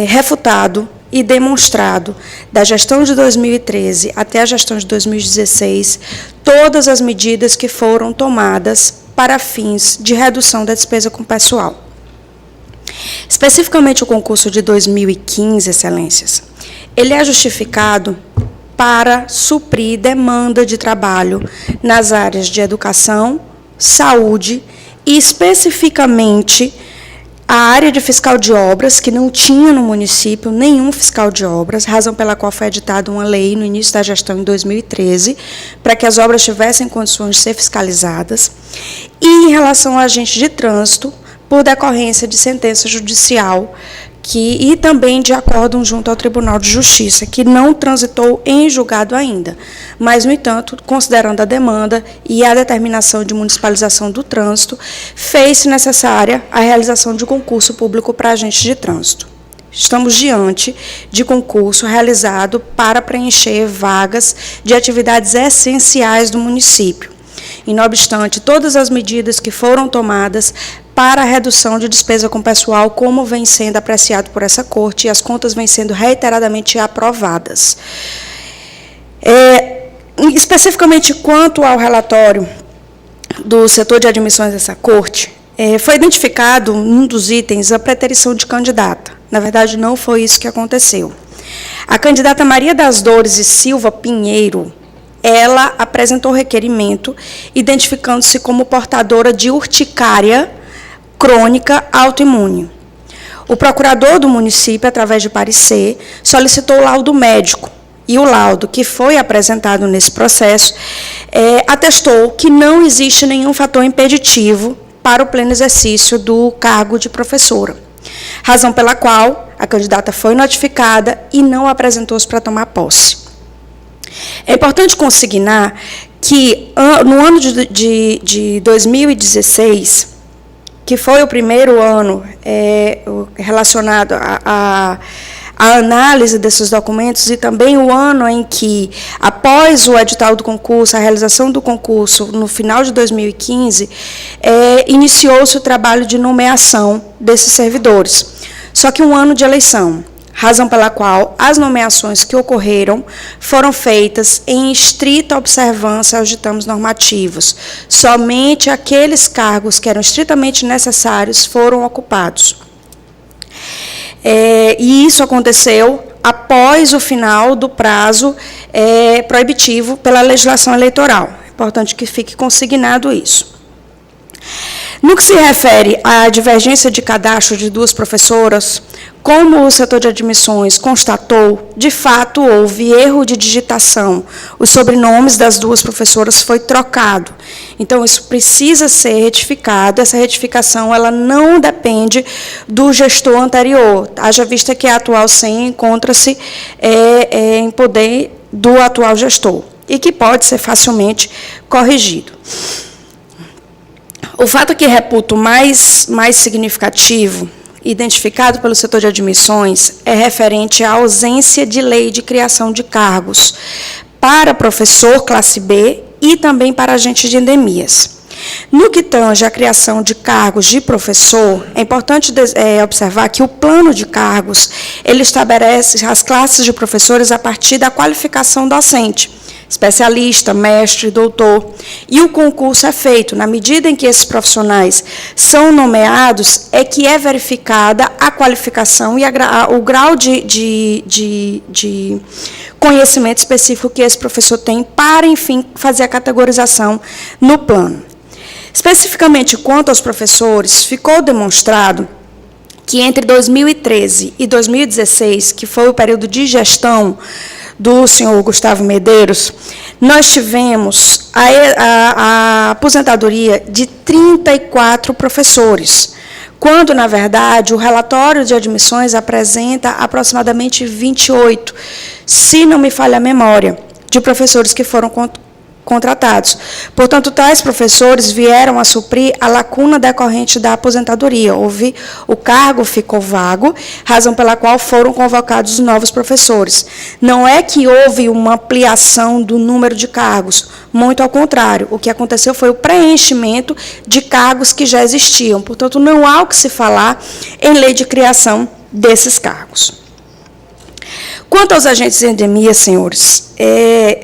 S9: refutado e demonstrado, da gestão de 2013 até a gestão de 2016, todas as medidas que foram tomadas para fins de redução da despesa com o pessoal. Especificamente o concurso de 2015, Excelências, ele é justificado para suprir demanda de trabalho nas áreas de educação, saúde e, especificamente, a área de fiscal de obras, que não tinha no município nenhum fiscal de obras, razão pela qual foi editada uma lei no início da gestão em 2013, para que as obras tivessem condições de ser fiscalizadas, e em relação a agentes de trânsito, por decorrência de sentença judicial, e também de acórdão junto ao Tribunal de Justiça, que não transitou em julgado ainda. Mas, no entanto, considerando a demanda e a determinação de municipalização do trânsito, fez-se necessária a realização de concurso público para agentes de trânsito. Estamos diante de concurso realizado para preencher vagas de atividades essenciais do município. E, não obstante, todas as medidas que foram tomadas para a redução de despesa com pessoal, como vem sendo apreciado por essa Corte, e as contas vêm sendo reiteradamente aprovadas. Especificamente quanto ao relatório do setor de admissões dessa Corte, foi identificado, num dos itens, a preterição de candidata. Na verdade, não foi isso que aconteceu. A candidata Maria das Dores e Silva Pinheiro, ela apresentou requerimento, identificando-se como portadora de urticária crônica autoimune. O procurador do município, através de parecer, solicitou o laudo médico, e o laudo que foi apresentado nesse processo atestou que não existe nenhum fator impeditivo para o pleno exercício do cargo de professora, razão pela qual a candidata foi notificada e não apresentou-se para tomar posse. É importante consignar que, no ano de 2016, que foi o primeiro ano relacionado à análise desses documentos, e também o ano em que, após o edital do concurso, a realização do concurso, no final de 2015, iniciou-se o trabalho de nomeação desses servidores. Só que um ano de eleição, razão pela qual as nomeações que ocorreram foram feitas em estrita observância aos ditames normativos. Somente aqueles cargos que eram estritamente necessários foram ocupados. E isso aconteceu após o final do prazo proibitivo pela legislação eleitoral. É importante que fique consignado isso. No que se refere à divergência de cadastro de duas professoras, como o setor de admissões constatou, de fato houve erro de digitação. Os sobrenomes das duas professoras foi trocado. Então, isso precisa ser retificado. Essa retificação ela não depende do gestor anterior, haja vista que a atual SEM encontra-se em poder do atual gestor, e que pode ser facilmente corrigido. O fato que reputo mais significativo, identificado pelo setor de admissões, é referente à ausência de lei de criação de cargos para professor classe B e também para agente de endemias. No que tange à criação de cargos de professor, é importante observar que o plano de cargos ele estabelece as classes de professores a partir da qualificação docente, especialista, mestre, doutor, e o concurso é feito na medida em que esses profissionais são nomeados, é que é verificada a qualificação e o grau de conhecimento específico que esse professor tem para, enfim, fazer a categorização no plano. Especificamente quanto aos professores, ficou demonstrado que entre 2013 e 2016, que foi o período de gestão do senhor Gustavo Medeiros, nós tivemos a aposentadoria de 34 professores, quando, na verdade, o relatório de admissões apresenta aproximadamente 28, se não me falha a memória, de professores que foram contratados. Portanto, tais professores vieram a suprir a lacuna decorrente da aposentadoria. O cargo ficou vago, razão pela qual foram convocados novos professores. Não é que houve uma ampliação do número de cargos, muito ao contrário. O que aconteceu foi o preenchimento de cargos que já existiam. Portanto, não há o que se falar em lei de criação desses cargos. Quanto aos agentes de endemia, senhores,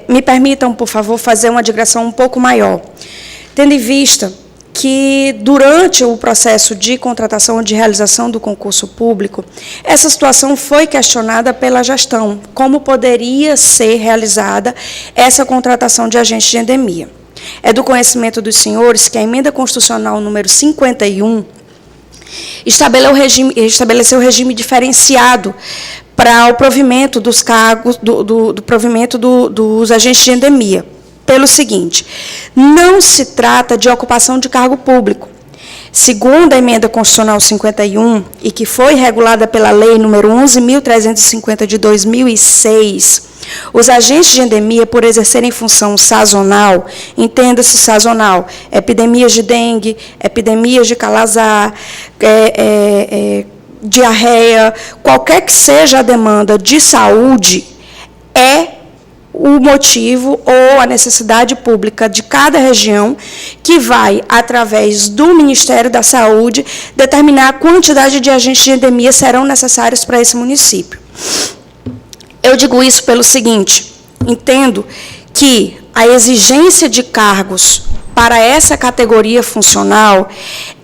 S9: me permitam, por favor, fazer uma digressão um pouco maior, tendo em vista que, durante o processo de contratação e de realização do concurso público, essa situação foi questionada pela gestão, como poderia ser realizada essa contratação de agentes de endemia. É do conhecimento dos senhores que a emenda constitucional número 51 estabeleceu o regime diferenciado para o provimento dos cargos, do provimento dos agentes de endemia, pelo seguinte: não se trata de ocupação de cargo público. Segundo a emenda constitucional 51, e que foi regulada pela lei número 11.350 de 2006, os agentes de endemia, por exercerem função sazonal, entenda-se sazonal, epidemias de dengue, epidemias de calazar, diarreia, qualquer que seja a demanda de saúde, é o motivo ou a necessidade pública de cada região que vai, através do Ministério da Saúde, determinar a quantidade de agentes de endemia serão necessários para esse município. Eu digo isso pelo seguinte: entendo que a exigência de cargos para essa categoria funcional,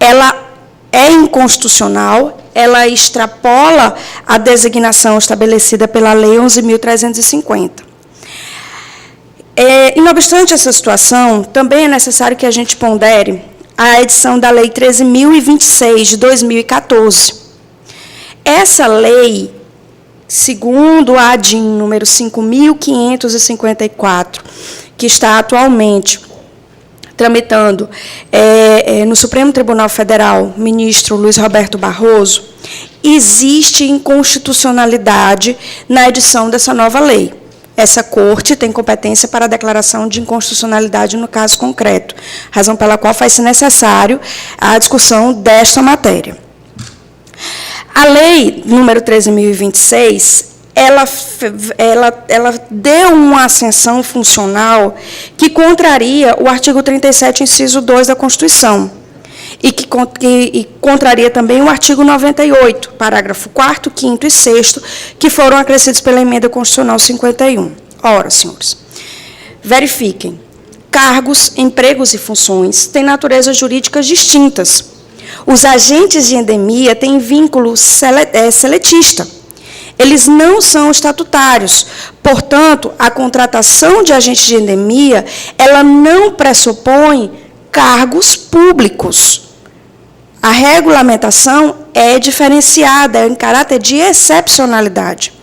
S9: ela é inconstitucional, ela extrapola a designação estabelecida pela Lei 11.350. E, não obstante essa situação, também é necessário que a gente pondere a edição da Lei 13.026, de 2014. Essa lei, segundo a ADIM número 5.554, que está atualmente tramitando no Supremo Tribunal Federal, ministro Luiz Roberto Barroso, existe inconstitucionalidade na edição dessa nova lei. Essa corte tem competência para a declaração de inconstitucionalidade no caso concreto, razão pela qual faz-se necessário a discussão desta matéria. A lei número 13.026, ela deu uma ascensão funcional que contraria o artigo 37, inciso 2 da Constituição, e contraria também o artigo 98, parágrafo 4º, 5º e 6º, que foram acrescidos pela emenda constitucional 51. Ora, senhores, verifiquem, cargos, empregos e funções têm naturezas jurídicas distintas. Os agentes de endemia têm vínculo seletista. Eles não são estatutários. Portanto, a contratação de agentes de endemia, ela não pressupõe cargos públicos. A regulamentação é diferenciada, é em caráter de excepcionalidade.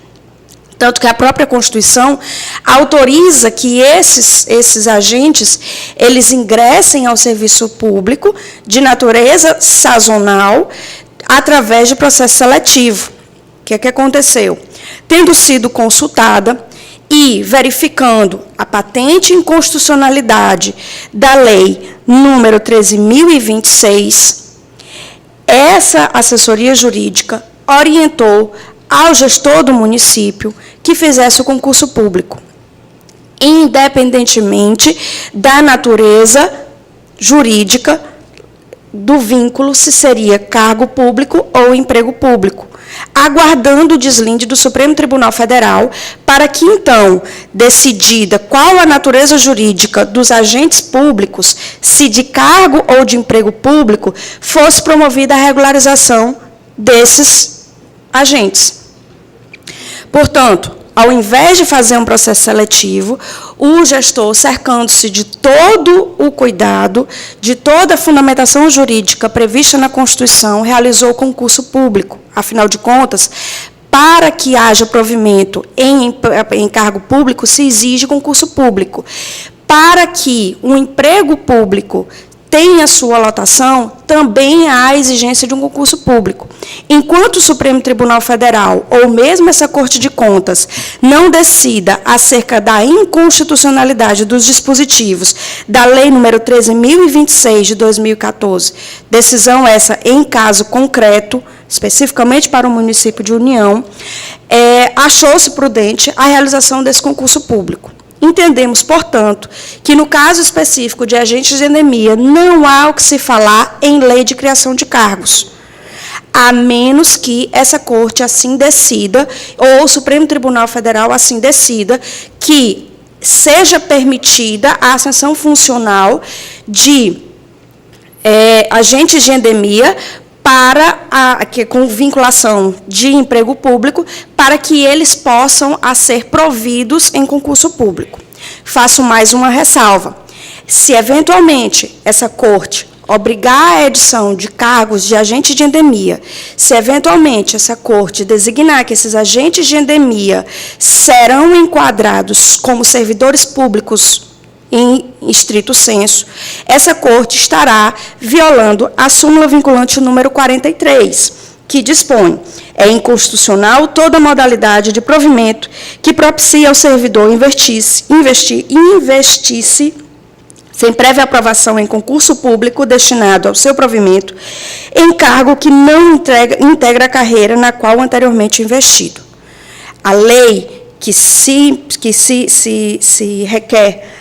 S9: Tanto que a própria Constituição autoriza que esses agentes, eles ingressem ao serviço público de natureza sazonal através de processo seletivo. O que é que aconteceu? Tendo sido consultada e verificando a patente inconstitucionalidade da lei número 13.026, essa assessoria jurídica orientou ao gestor do município que fizesse o concurso público, independentemente da natureza jurídica do vínculo, se seria cargo público ou emprego público, aguardando o deslinde do Supremo Tribunal Federal para que, então, decidida qual a natureza jurídica dos agentes públicos, se de cargo ou de emprego público, fosse promovida a regularização desses agentes. Portanto, ao invés de fazer um processo seletivo, o gestor, cercando-se de todo o cuidado, de toda a fundamentação jurídica prevista na Constituição, realizou o concurso público. Afinal de contas, para que haja provimento em cargo público, se exige concurso público. Para que um emprego público tenha sua lotação, também há a exigência de um concurso público. Enquanto o Supremo Tribunal Federal, ou mesmo essa Corte de Contas, não decida acerca da inconstitucionalidade dos dispositivos da Lei nº 13.026, de 2014, decisão essa em caso concreto, especificamente para o município de União, achou-se prudente a realização desse concurso público. Entendemos, portanto, que no caso específico de agentes de endemia, não há o que se falar em lei de criação de cargos, a menos que essa Corte assim decida, ou o Supremo Tribunal Federal assim decida, que seja permitida a ascensão funcional de agentes de endemia com vinculação de emprego público, para que eles possam ser providos em concurso público. Faço mais uma ressalva. Se, eventualmente, essa Corte obrigar a edição de cargos de agente de endemia, se, eventualmente, essa Corte designar que esses agentes de endemia serão enquadrados como servidores públicos em estrito senso, essa Corte estará violando a súmula vinculante número 43, que dispõe: é inconstitucional toda modalidade de provimento que propicia ao servidor investisse sem prévia aprovação em concurso público destinado ao seu provimento, em cargo que não integra a carreira na qual anteriormente investido. A lei que se requer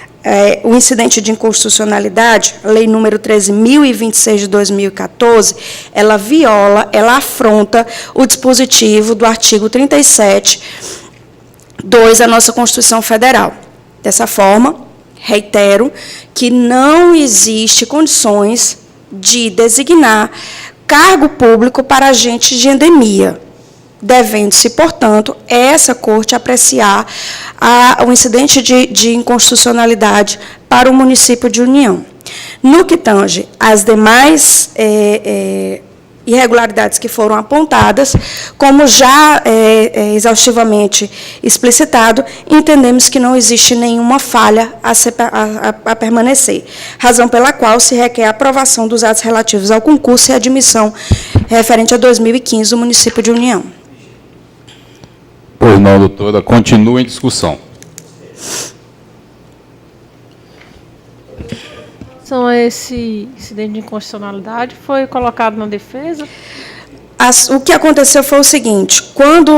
S9: o incidente de inconstitucionalidade, a Lei número 13.026 de 2014, ela viola, ela afronta o dispositivo do artigo 37, 2 da nossa Constituição Federal. Dessa forma, reitero que não existe condições de designar cargo público para agentes de endemia, devendo-se, portanto, essa Corte apreciar o incidente de inconstitucionalidade para o município de União. No que tange às demais irregularidades que foram apontadas, como já exaustivamente explicitado, entendemos que não existe nenhuma falha a permanecer, razão pela qual se requer a aprovação dos atos relativos ao concurso e admissão referente a 2015 do município de União.
S1: Pois não, doutora. Continua em discussão.
S10: Então, esse incidente de inconstitucionalidade foi colocado na defesa?
S9: O que aconteceu foi o seguinte: quando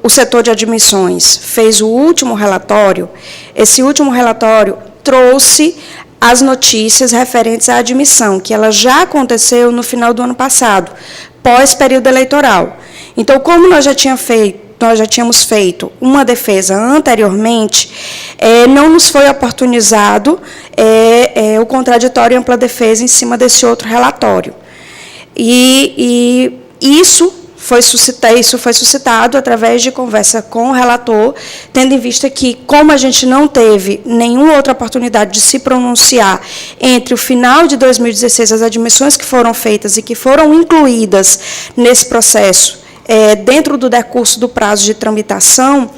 S9: o setor de admissões fez o último relatório, esse último relatório trouxe as notícias referentes à admissão, que ela já aconteceu no final do ano passado, pós-período eleitoral. Então, como nós já tínhamos feito uma defesa anteriormente, não nos foi oportunizado o contraditório e ampla defesa em cima desse outro relatório. E isso foi suscitado através de conversa com o relator, tendo em vista que, como a gente não teve nenhuma outra oportunidade de se pronunciar entre o final de 2016, as admissões que foram feitas e que foram incluídas nesse processo, dentro do decurso do prazo de tramitação,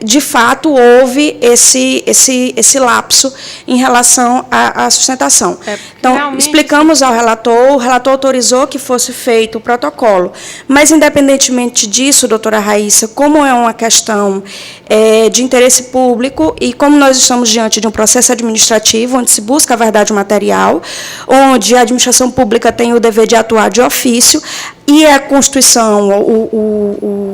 S9: de fato, houve esse lapso em relação à sustentação. Então, explicamos ao relator, o relator autorizou que fosse feito o protocolo, mas, independentemente disso, doutora Raíssa, como é uma questão de interesse público e como nós estamos diante de um processo administrativo, onde se busca a verdade material, onde a administração pública tem o dever de atuar de ofício, e a Constituição,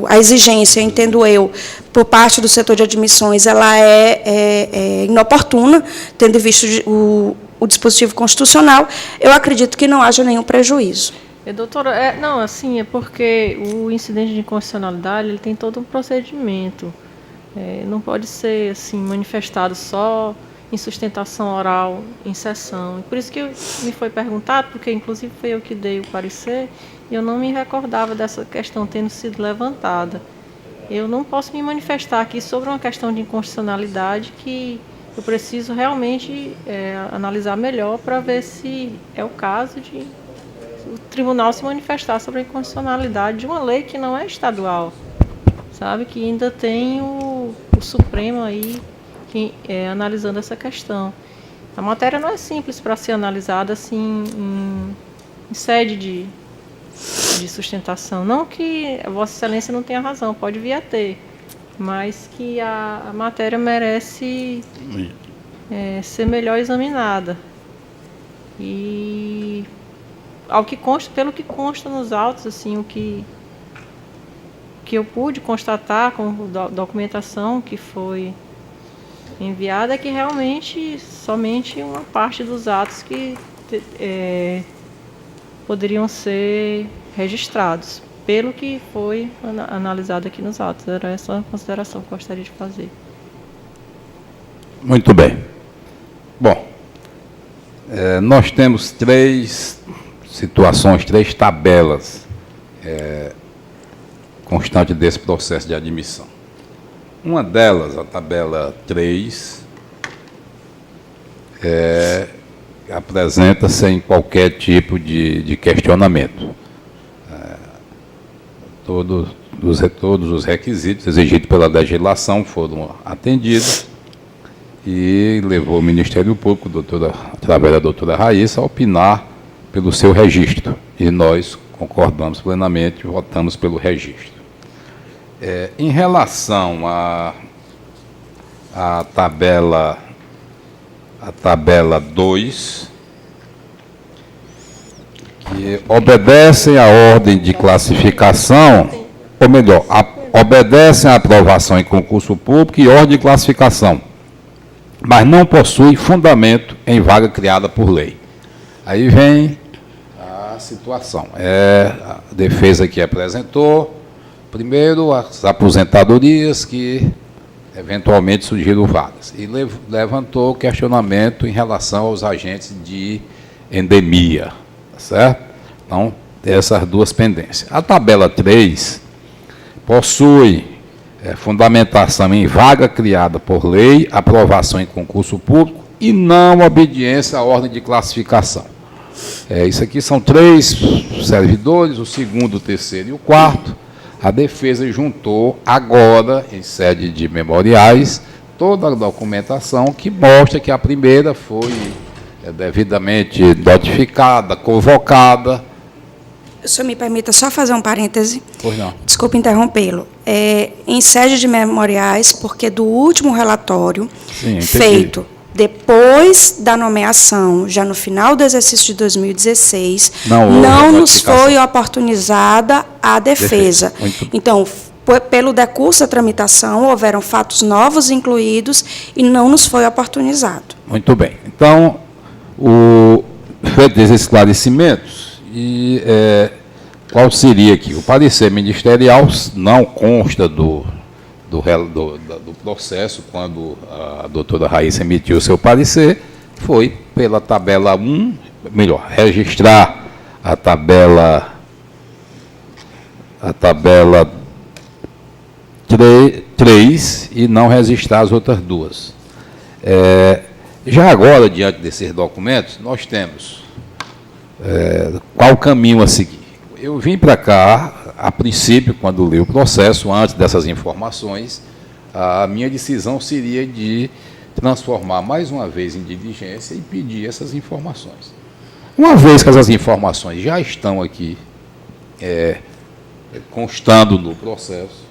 S9: a exigência, entendo eu, por parte do setor de admissões, ela é inoportuna, tendo em vista o dispositivo constitucional, eu acredito que não haja nenhum prejuízo.
S10: Doutora, não, assim, é porque o incidente de inconstitucionalidade ele tem todo um procedimento. Não pode ser assim, manifestado só em sustentação oral, em sessão. Por isso que me foi perguntado, porque inclusive foi eu que dei o parecer, e eu não me recordava dessa questão tendo sido levantada. Eu não posso me manifestar aqui sobre uma questão de inconstitucionalidade que eu preciso realmente analisar melhor para ver se é o caso de tribunal se manifestar sobre a inconstitucionalidade de uma lei que não é estadual, sabe? Que ainda tem o Supremo aí analisando essa questão. A matéria não é simples para ser analisada assim em sede de sustentação. Não que a Vossa Excelência não tenha razão, pode vir a ter, mas que a matéria merece ser melhor examinada. E pelo que consta nos autos, assim, o que eu pude constatar com a documentação que foi enviada é que realmente somente uma parte dos atos que poderiam ser registrados, pelo que foi analisado aqui nos autos. Era essa a consideração que eu gostaria de fazer.
S1: Muito bem. Bom, nós temos 3 situações, 3 tabelas constantes desse processo de admissão. Uma delas, a tabela 3, apresenta sem qualquer tipo de questionamento. Todos os requisitos exigidos pela legislação foram atendidos e levou o Ministério Público, através da doutora Raíssa, a opinar pelo seu registro. E nós concordamos plenamente, votamos pelo registro. Em relação à tabela 2, que obedecem à ordem de classificação, ou melhor, obedecem à aprovação em concurso público e ordem de classificação, mas não possuem fundamento em vaga criada por lei. Aí vem a situação. A defesa que apresentou, primeiro, as aposentadorias que eventualmente surgiram vagas, e levantou questionamento em relação aos agentes de endemia, certo? Então, essas 2 pendências. A tabela 3 possui fundamentação em vaga criada por lei, aprovação em concurso público e não obediência à ordem de classificação. Isso aqui são 3 servidores, o segundo, o terceiro e o quarto. A defesa juntou agora, em sede de memoriais, toda a documentação que mostra que a primeira foi devidamente notificada, convocada.
S9: O senhor me permita só fazer um parêntese?
S1: Pois não.
S9: Desculpe interrompê-lo. Em sede de memoriais, porque do último relatório feito depois da nomeação, já no final do exercício de 2016, não nos foi oportunizada a defesa. Então, pelo decurso da tramitação, houveram fatos novos incluídos e não nos foi oportunizado.
S1: Muito bem. Então, feitos esses esclarecimentos, qual seria aqui? O parecer ministerial não consta do processo, quando a doutora Raíssa emitiu o seu parecer, foi pela tabela 1, melhor, registrar a tabela 3 e não registrar as outras 2. Já agora, diante desses documentos, nós temos qual o caminho a seguir. Eu vim para cá, a princípio, quando li o processo, antes dessas informações, a minha decisão seria de transformar mais uma vez em diligência e pedir essas informações. Uma vez que essas informações já estão aqui, constando no processo,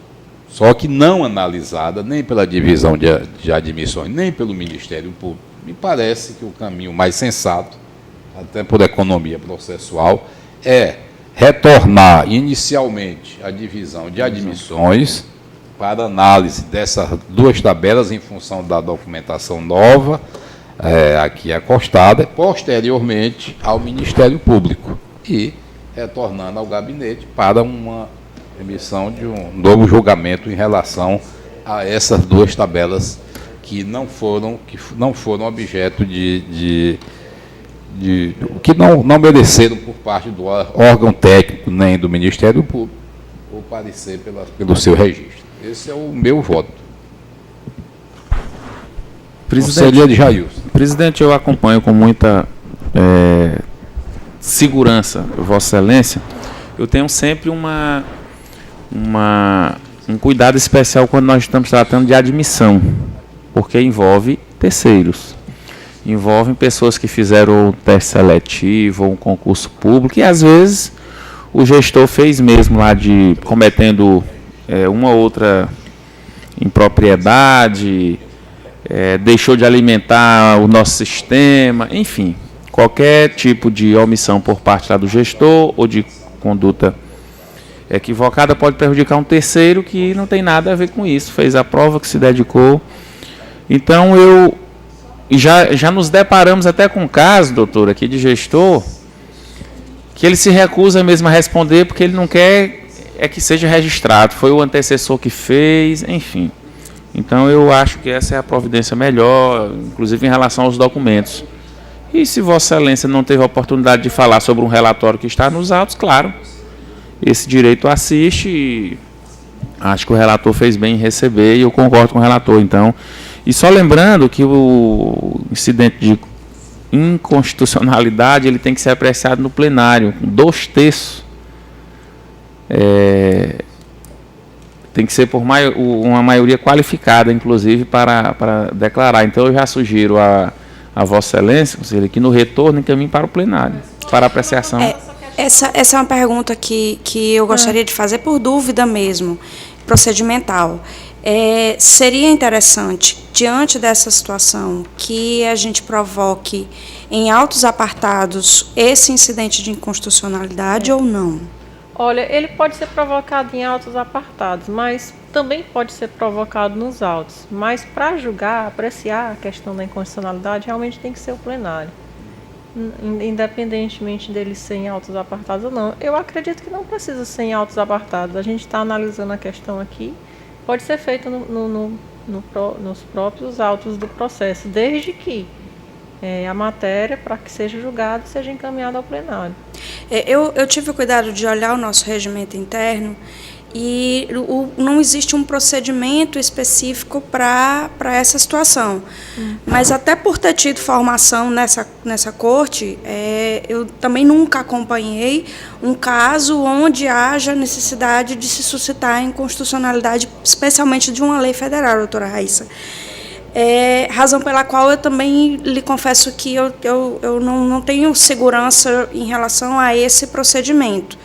S1: só que não analisada nem pela divisão de admissões, nem pelo Ministério Público, me parece que o caminho mais sensato, até por economia processual, é retornar inicialmente a divisão de admissões para análise dessas 2 tabelas em função da documentação nova, aqui acostada, posteriormente ao Ministério Público e retornando ao gabinete para uma emissão de um novo julgamento em relação a essas 2 tabelas que não foram objeto que não mereceram por parte do órgão técnico nem do Ministério Público o parecer pelo seu registro. Esse é o meu voto.
S4: Conselheiro Jailson. Presidente, eu acompanho com muita segurança, Vossa Excelência, eu tenho sempre um cuidado especial quando nós estamos tratando de admissão, porque envolve terceiros. Envolvem pessoas que fizeram um teste seletivo ou um concurso público, e às vezes o gestor fez mesmo lá cometendo uma ou outra impropriedade, deixou de alimentar o nosso sistema, enfim, qualquer tipo de omissão por parte lá do gestor ou de conduta equivocada pode prejudicar um terceiro que não tem nada a ver com isso, fez a prova, que se dedicou. Então, já nos deparamos até com um caso, doutor, aqui de gestor, que ele se recusa mesmo a responder porque ele não quer que seja registrado, foi o antecessor que fez, enfim. Então, eu acho que essa é a providência melhor, inclusive em relação aos documentos. E se Vossa Excelência não teve a oportunidade de falar sobre um relatório que está nos autos, claro, esse direito assiste, e acho que o relator fez bem em receber, e eu concordo com o relator, então. E só lembrando que o incidente de inconstitucionalidade ele tem que ser apreciado no plenário, com 2/3. Tem que ser por uma maioria qualificada, inclusive, para declarar. Então, eu já sugiro a Vossa Excelência, conselheiro, que no retorno encaminhe para o plenário, para apreciação.
S9: Essa é uma pergunta que eu gostaria de fazer por dúvida mesmo, procedimental. Seria interessante, diante dessa situação, que a gente provoque em autos apartados esse incidente de inconstitucionalidade ou não?
S10: Olha, ele pode ser provocado em autos apartados, mas também pode ser provocado nos autos. Mas para julgar, apreciar a questão da inconstitucionalidade, realmente tem que ser o plenário. Independentemente dele ser em autos apartados ou não. Eu acredito que não precisa ser em autos apartados. A gente está analisando a questão aqui. Pode ser feito nos próprios autos do processo, desde que a matéria, para que seja julgada, seja encaminhada ao plenário.
S9: Eu tive o cuidado de olhar o nosso regimento interno e não existe um procedimento específico para essa situação. Mas até por ter tido formação nessa corte, eu também nunca acompanhei um caso onde haja necessidade de se suscitar a inconstitucionalidade, especialmente de uma lei federal, doutora Raíssa. Razão pela qual eu também lhe confesso que eu não tenho segurança em relação a esse procedimento.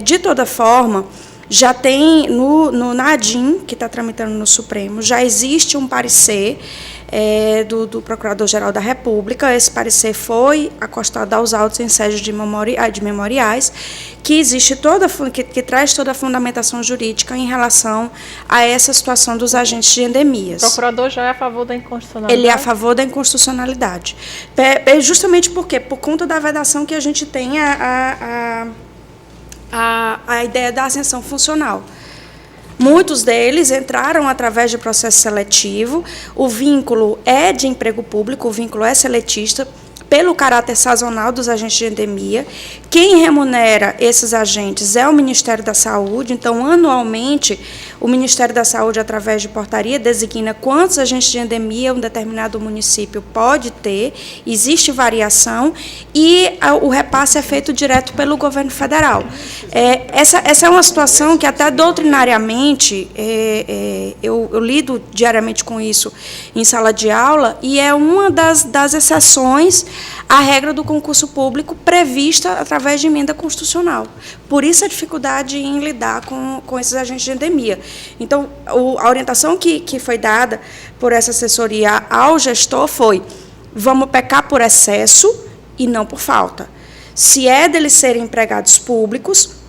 S9: De toda forma, já tem na ADIM, que está tramitando no Supremo, já existe um parecer do Procurador-Geral da República. Esse parecer foi acostado aos autos em sede de memoriais, que existe que traz toda a fundamentação jurídica em relação a essa situação dos agentes de endemias.
S10: O procurador já é a favor da inconstitucionalidade?
S9: Ele é a favor da inconstitucionalidade. Justamente porque, por conta da vedação que a gente tem a ideia da ascensão funcional. Muitos deles entraram através de processo seletivo, o vínculo é de emprego público, o vínculo é seletista, pelo caráter sazonal dos agentes de endemia. Quem remunera esses agentes é o Ministério da Saúde, então, anualmente, o Ministério da Saúde, através de portaria, designa quantos agentes de endemia um determinado município pode ter, existe variação, e o repasse é feito direto pelo governo federal. Essa é uma situação que, até doutrinariamente, eu lido diariamente com isso em sala de aula, e é uma das exceções à regra do concurso público prevista através de emenda constitucional. Por isso a dificuldade em lidar com esses agentes de endemia. Então, a orientação que foi dada por essa assessoria ao gestor foi: vamos pecar por excesso e não por falta. Se é deles serem empregados públicos,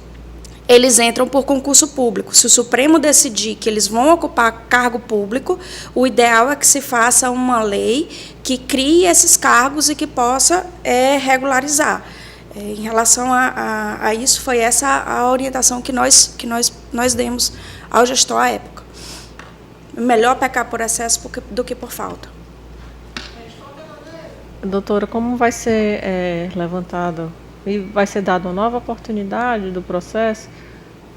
S9: eles entram por concurso público. Se o Supremo decidir que eles vão ocupar cargo público, o ideal é que se faça uma lei que crie esses cargos e que possa regularizar. Em relação a isso, foi essa a orientação que nós demos ao gestor à época. Melhor pecar por excesso do que por falta.
S10: Doutora, como vai ser levantado e vai ser dada uma nova oportunidade do processo,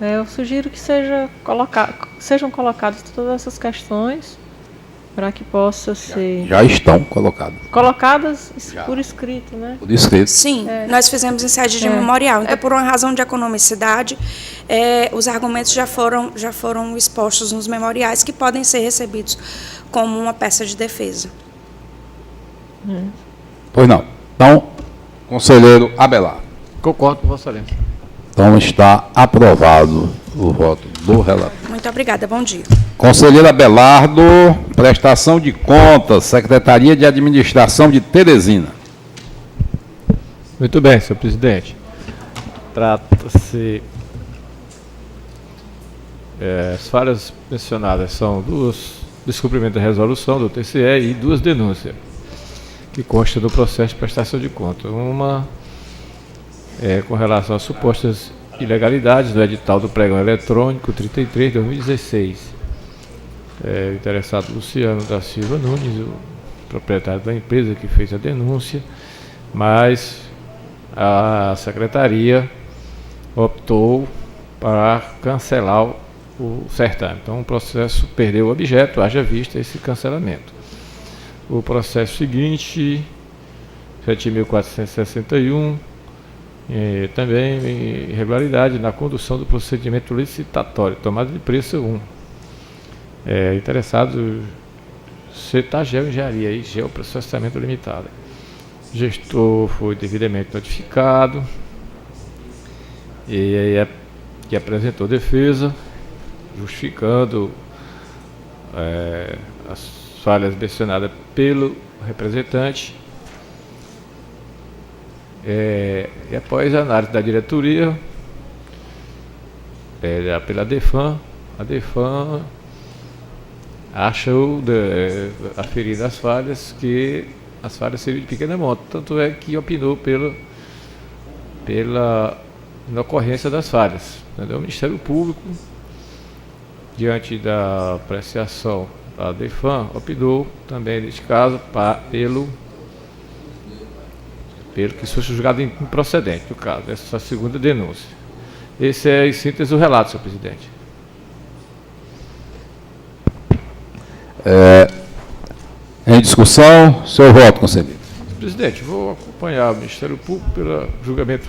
S10: eu sugiro que sejam colocadas todas essas questões para que possa ser
S1: Já estão colocados.
S10: colocadas por escrito, né?
S1: Por escrito.
S9: Sim, nós fizemos em sede de memorial. Então, por uma razão de economicidade, os argumentos já foram expostos nos memoriais, que podem ser recebidos como uma peça de defesa.
S1: Pois não. Então, conselheiro Abelardo.
S6: Concordo com Vossa Excelência.
S1: Então está aprovado o voto do relator.
S9: Muito obrigada, bom dia.
S1: Conselheiro Abelardo, prestação de contas, Secretaria de Administração de Teresina.
S6: Muito bem, senhor presidente. Trata-se... as falhas mencionadas são descumprimento da resolução do TCE e 2 denúncias que constam do processo de prestação de contas. Uma com relação às supostas ilegalidades do edital do pregão eletrônico 33 de 2016. O interessado Luciano da Silva Nunes, o proprietário da empresa que fez a denúncia, mas a secretaria optou para cancelar o certame. Então o processo perdeu o objeto, haja vista esse cancelamento. O processo seguinte, 7.461, também irregularidade na condução do procedimento licitatório, tomada de preço 1. Interessado Cetagel Engenharia e Geoprocessamento Limitada. O gestor foi devidamente notificado e apresentou defesa, justificando as falhas mencionadas pelo representante. E após a análise da diretoria, pela DEFAM, a DEFAM achou, aferindo as falhas, que as falhas seriam de pequena monta, tanto é que opinou pela ocorrência das falhas. Entendeu? O Ministério Público, diante da apreciação da DEFAM, opinou também, neste caso, pelo que fosse julgado improcedente, no caso, essa segunda denúncia. Esse é, em síntese, o relato, senhor presidente.
S1: Em discussão, seu voto, conselheiro.
S6: Senhor presidente, vou acompanhar o Ministério Público pelo julgamento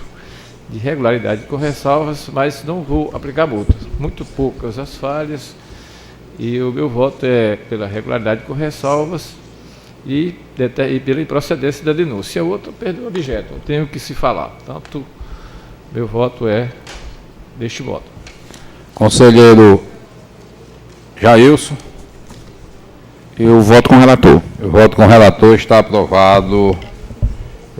S6: de irregularidade com ressalvas, mas não vou aplicar multas. Muito poucas as falhas, e o meu voto é pela regularidade com ressalvas e pela improcedência da denúncia. A outra perdeu o objeto, não tenho o que se falar. Portanto, meu voto é deste voto.
S1: Conselheiro Jailson.
S4: Eu voto com o relator.
S1: Eu voto com o relator, está aprovado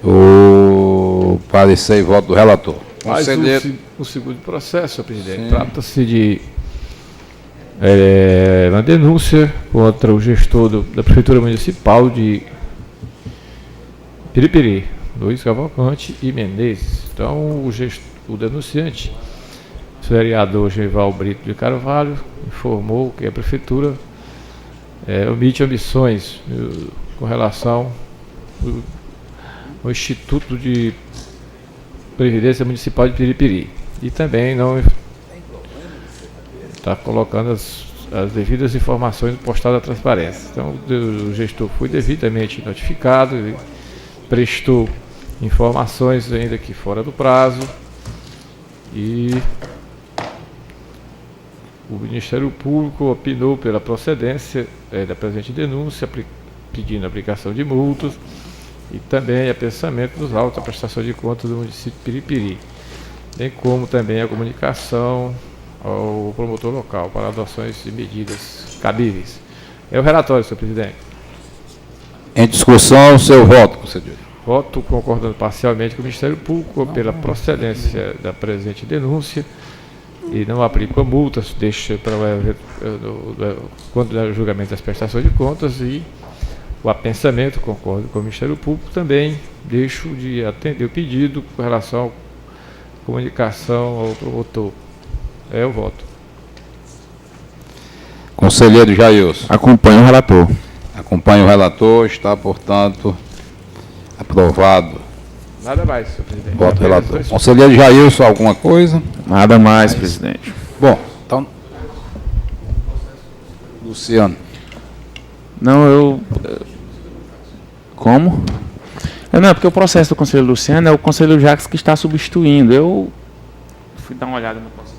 S1: o parecer e voto do relator.
S6: Mas
S1: Conselheiro.
S6: o segundo processo, senhor presidente, trata-se de uma denúncia contra o gestor da Prefeitura Municipal de Piripiri, Luiz Cavalcante e Menezes. Então, o denunciante, o vereador Genival Brito de Carvalho, informou que a Prefeitura omite ambições com relação ao Instituto de Previdência Municipal de Piripiri. E também não está colocando as devidas informações postadas à transparência. Então, o gestor foi devidamente notificado e prestou informações ainda que fora do prazo, e o Ministério Público opinou pela procedência da presente denúncia, pedindo a aplicação de multas e também apensamento dos autos da prestação de contas do município de Piripiri, bem como também a comunicação ao promotor local para adoções de medidas cabíveis. É o relatório, senhor presidente.
S1: Em discussão, seu voto, conselheiro.
S6: Voto concordando parcialmente com o Ministério Público pela procedência da presente denúncia e não aplico a multas, deixa para quando o julgamento das prestações de contas, e o apensamento, concordo com o Ministério Público, também deixo de atender o pedido com relação à comunicação ao promotor. É o voto.
S1: Conselheiro Jailson.
S4: Acompanho o relator.
S1: Acompanha o relator, está, portanto, aprovado.
S6: Nada mais, senhor presidente.
S1: Voto relator. Conselheiro Jailson, alguma coisa?
S4: Nada mais, presidente.
S1: Bom, então, Luciano.
S4: Não, como? Não, porque o processo do conselheiro Luciano é o conselheiro Jacques que está substituindo. Eu fui dar uma olhada no processo.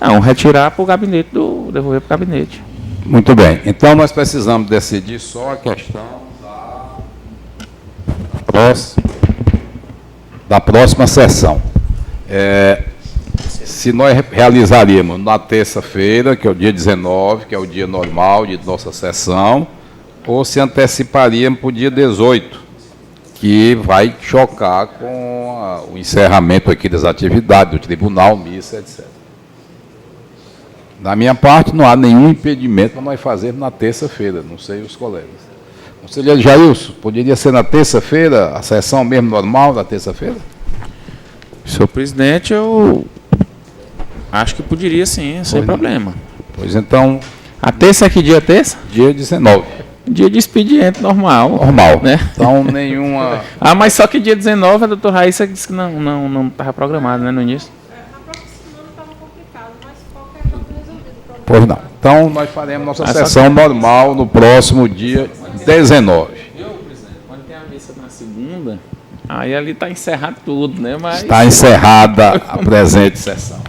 S4: Não, retirar para o gabinete, devolver para o gabinete.
S1: Muito bem. Então, nós precisamos decidir só a questão da próxima sessão. Se nós realizaríamos na terça-feira, que é o dia 19, que é o dia normal de nossa sessão, ou se anteciparíamos para o dia 18, que vai chocar com o encerramento aqui das atividades do tribunal, missa, etc. Da minha parte, não há nenhum impedimento para nós fazermos na terça-feira, não sei os colegas. Conselheiro Jailson, poderia ser na terça-feira, a sessão mesmo normal da terça-feira?
S4: Senhor presidente, eu acho que poderia sim, sem problema.
S1: Pois então...
S4: A terça é que dia é terça?
S1: Dia 19.
S4: Dia de expediente normal.
S1: Normal,
S4: né?
S1: Então, nenhuma...
S4: Mas só que dia 19 a doutora Raíssa disse que não estava programado, né, no início?
S1: Pois não. Então, nós faremos nossa sessão normal no próximo dia 19.
S4: Quando tem a missa na segunda, aí ali está encerrado tudo, né? Mas...
S1: Está encerrada a presente sessão.